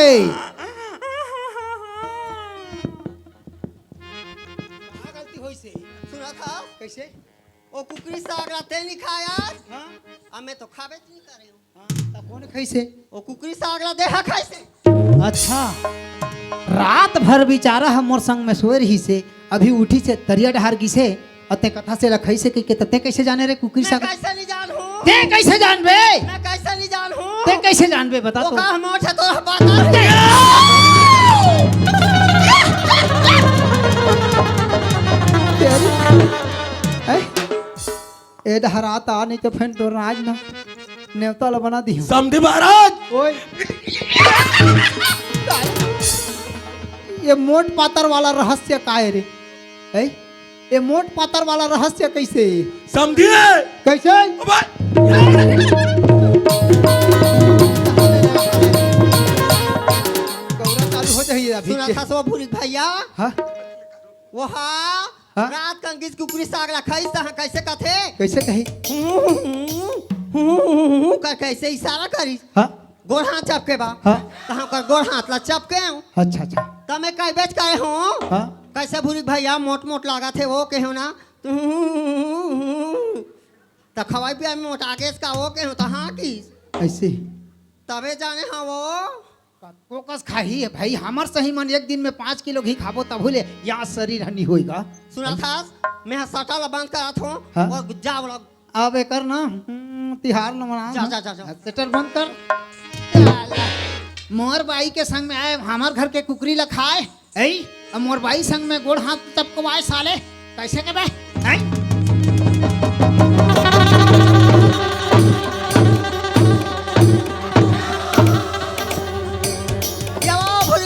गलती होई से सुना था कैसे वो कुकरी साग राते नहीं खाया हाँ अब मैं तो खाबे नहीं करे हूँ तब कौन कैसे वो कुकरी साग ला देहा खाइसे अच्छा रात भर बेचारा हम मोर संग में सोए रही से अभी उठी से तरिया डहार गी से अते कथा से रखई से के तते कैसे जाने रे कुकरी मैं साग कैसे नहीं जान हूँ ते कैसे जानबे मैं कैसे नहीं जान हूँ ते कैसे जानबे बता वो तो का मोट है तो बता ए डहराता नहीं तो फिर तो राज ना नेवता ला बना दी समधी महाराज ओए ये मोट पातर वाला रहस्य का है रे है ये मोट पातर वाला रहस्य कैसे समझी कैसे गौरा चालू हो जाइए अभी सुना था सो भूरी भैया हाँ वो हाँ हाँ? रात कंगिस कुकरी साग ला खाई ता कैसे कथे कैसे कही कर कैसे इशारा करी हाँ गोड़ हाथ चपके बा हाँ कहाँ कर गोड़ हाथ ला चपके हूँ अच्छा अच्छा तब मैं कई बेच करे हूँ हाँ कैसे भूरी भैया मोट मोट लगा थे वो कहो ना तो खवाई पिया में मोटा के इसका वो कहो तो हाँ की ऐसे तबे जाने हाँ वो फोकस खाही है भाई हमार सही मन एक दिन में 5 किलो घी खाबो तब बोले यहाँ शरीर हनी होएगा सुना था मैं सटा ला बंद करा था हाँ? और जा बोला अब एक ना तिहार न मना जा जा जा जा सेटर बंद कर मोर बाई के संग में आए हमार घर के कुकरी ला खाए ऐ अब मोर बाई संग में गोड़ हाथ तपकवाए साले कैसे के बे ऐ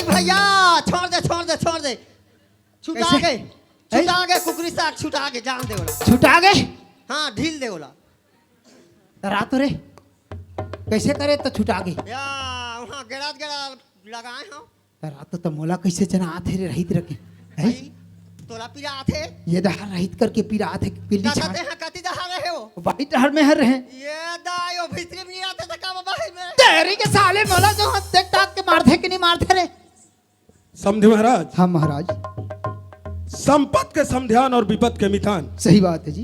भैया छोड़ दे छुटा कैसे? गए छुटा गे कुकरी साग छुटा गे जान दे ओला छुटा गए हाँ ढील दे ओला रात रे कैसे करे तो छुटा गए या वहाँ गेड़ा लगाए हम रात तो मोला कैसे जना आथे रे रहित रखे भाई तोला पीरा आथे ये दहार रहित करके पीरा आथे पिल्ली कहते छाट हैं कति दहा रहे हो बाई डहर में हर रहे ये दायो भीतरी में नहीं आते थे का बाहर में तेरी के साले मोला जो हम देख टाक के मारथे कि नहीं मारथे रे समझे महाराज? हाँ महाराज संपत के समध्यान और विपत के मितान। सही बात है जी।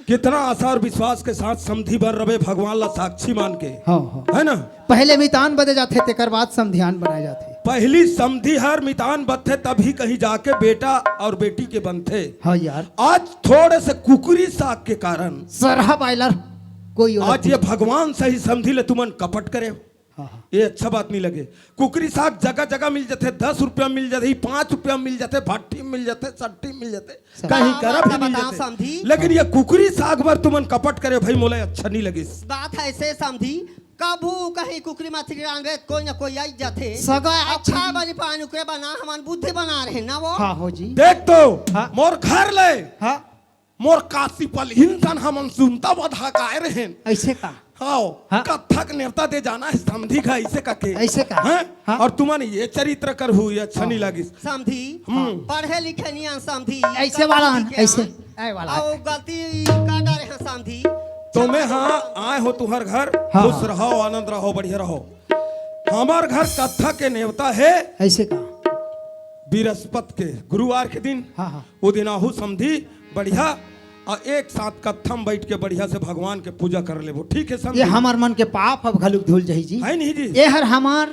कितना आशा और विश्वास के साथ समधी भर रवे भगवान ला साक्षी मान के, हाँ हाँ है ना? पहले मितान बदे जाते तेकर बाद समध्यान बनाए जाते। पहली समधी हर मितान बथे तभी कहीं जाके बेटा और बेटी के बनते। हाँ यार आज थोड़े से कुकुरी साग के कारण सरहा बाइलर कोई और आज ये भगवान सही समझी ले तुमन कपट करे। हाँ हाँ ये अच्छा बात नहीं लगे। कुकरी साग जगह जगह मिल जाते, 10 रुपया मिल जाते, 5 रुपया मिल जाते, भट्टी मिल जाते, सट्टी मिल जाते, कहीं करब भी मिल बताओ जाते। समधी। लेकिन ये कुकरी साग पर तुमन कपट करे भाई मोला अच्छा नहीं लगे। बात है ऐसे समझी कभू कहीं कुकरी मछली रांगे कोई ना कोई आई जाते सगा अच्छा बनी पानी उकरे बना हमान बुद्धि बना रहे ना वो हाँ हो जी देख तो हाँ। मोर घर ले हाँ मोर काशी पल इंसान हमन सुनता बधा काए रहे। ऐसे का हाँ हाँ। कथक नेवता दे जाना है समधी का ऐसे का के ऐसे का हाँ? हाँ। और तुम्हारे ये चरित्र कर हुई अच्छा नहीं लगी। समझी पढ़े लिखे नहीं समझी ऐसे वाला ऐसे ऐ वाला और गलती कर रहे हैं समझी तो मैं हाँ आए हो तुम्हार घर, हाँ। खुश रहो, आनंद रहो, बढ़िया रहो। हमार घर कथा के नेवता है ऐसे का बृहस्पति के गुरुवार के दिन। हाँ हाँ वो दिन आहू समझी बढ़िया और एक साथ कथा में बैठ के बढ़िया से भगवान के पूजा कर ले। ठीक है समझी? ये हमार मन के पाप अब घलुक धुल जाही जी है नहीं जी? ये हर हमार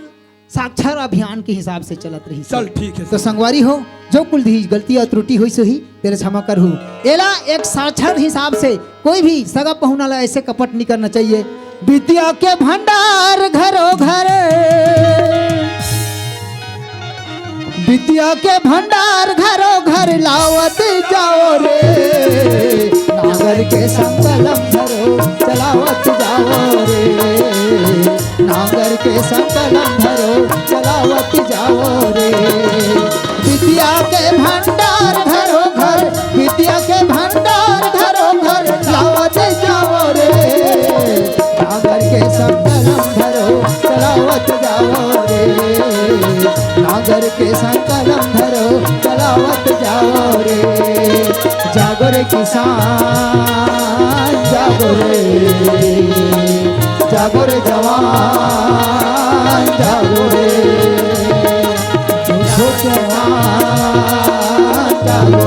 साक्षर अभियान के हिसाब से चलत रही चल ठीक है। तो संगवारी हो जो कुल दी गलती और त्रुटि हुई सो ही तेरे क्षमा कर हूँ। एला एक साक्षर हिसाब से कोई भी सगा पहुना ला ऐसे कपट नहीं करना चाहिए। विद्या के भंडार घरों घर विद्या के भंडार घरों घर लावत जाओ रे नागर के संकलम धरो चलावत जाओ रे नागर के संकलम धरो चलावत जाओ रे विद्या के भंडार घरों घर विद्या के भंडार घरों घर लावत जाओ रे नागर के संकलम धरो चलावत जाओ रे नागर के संकलम धरो चलावत जाओ रे जागो रे किसान जागो रे जवान जागो रे छोटे जागो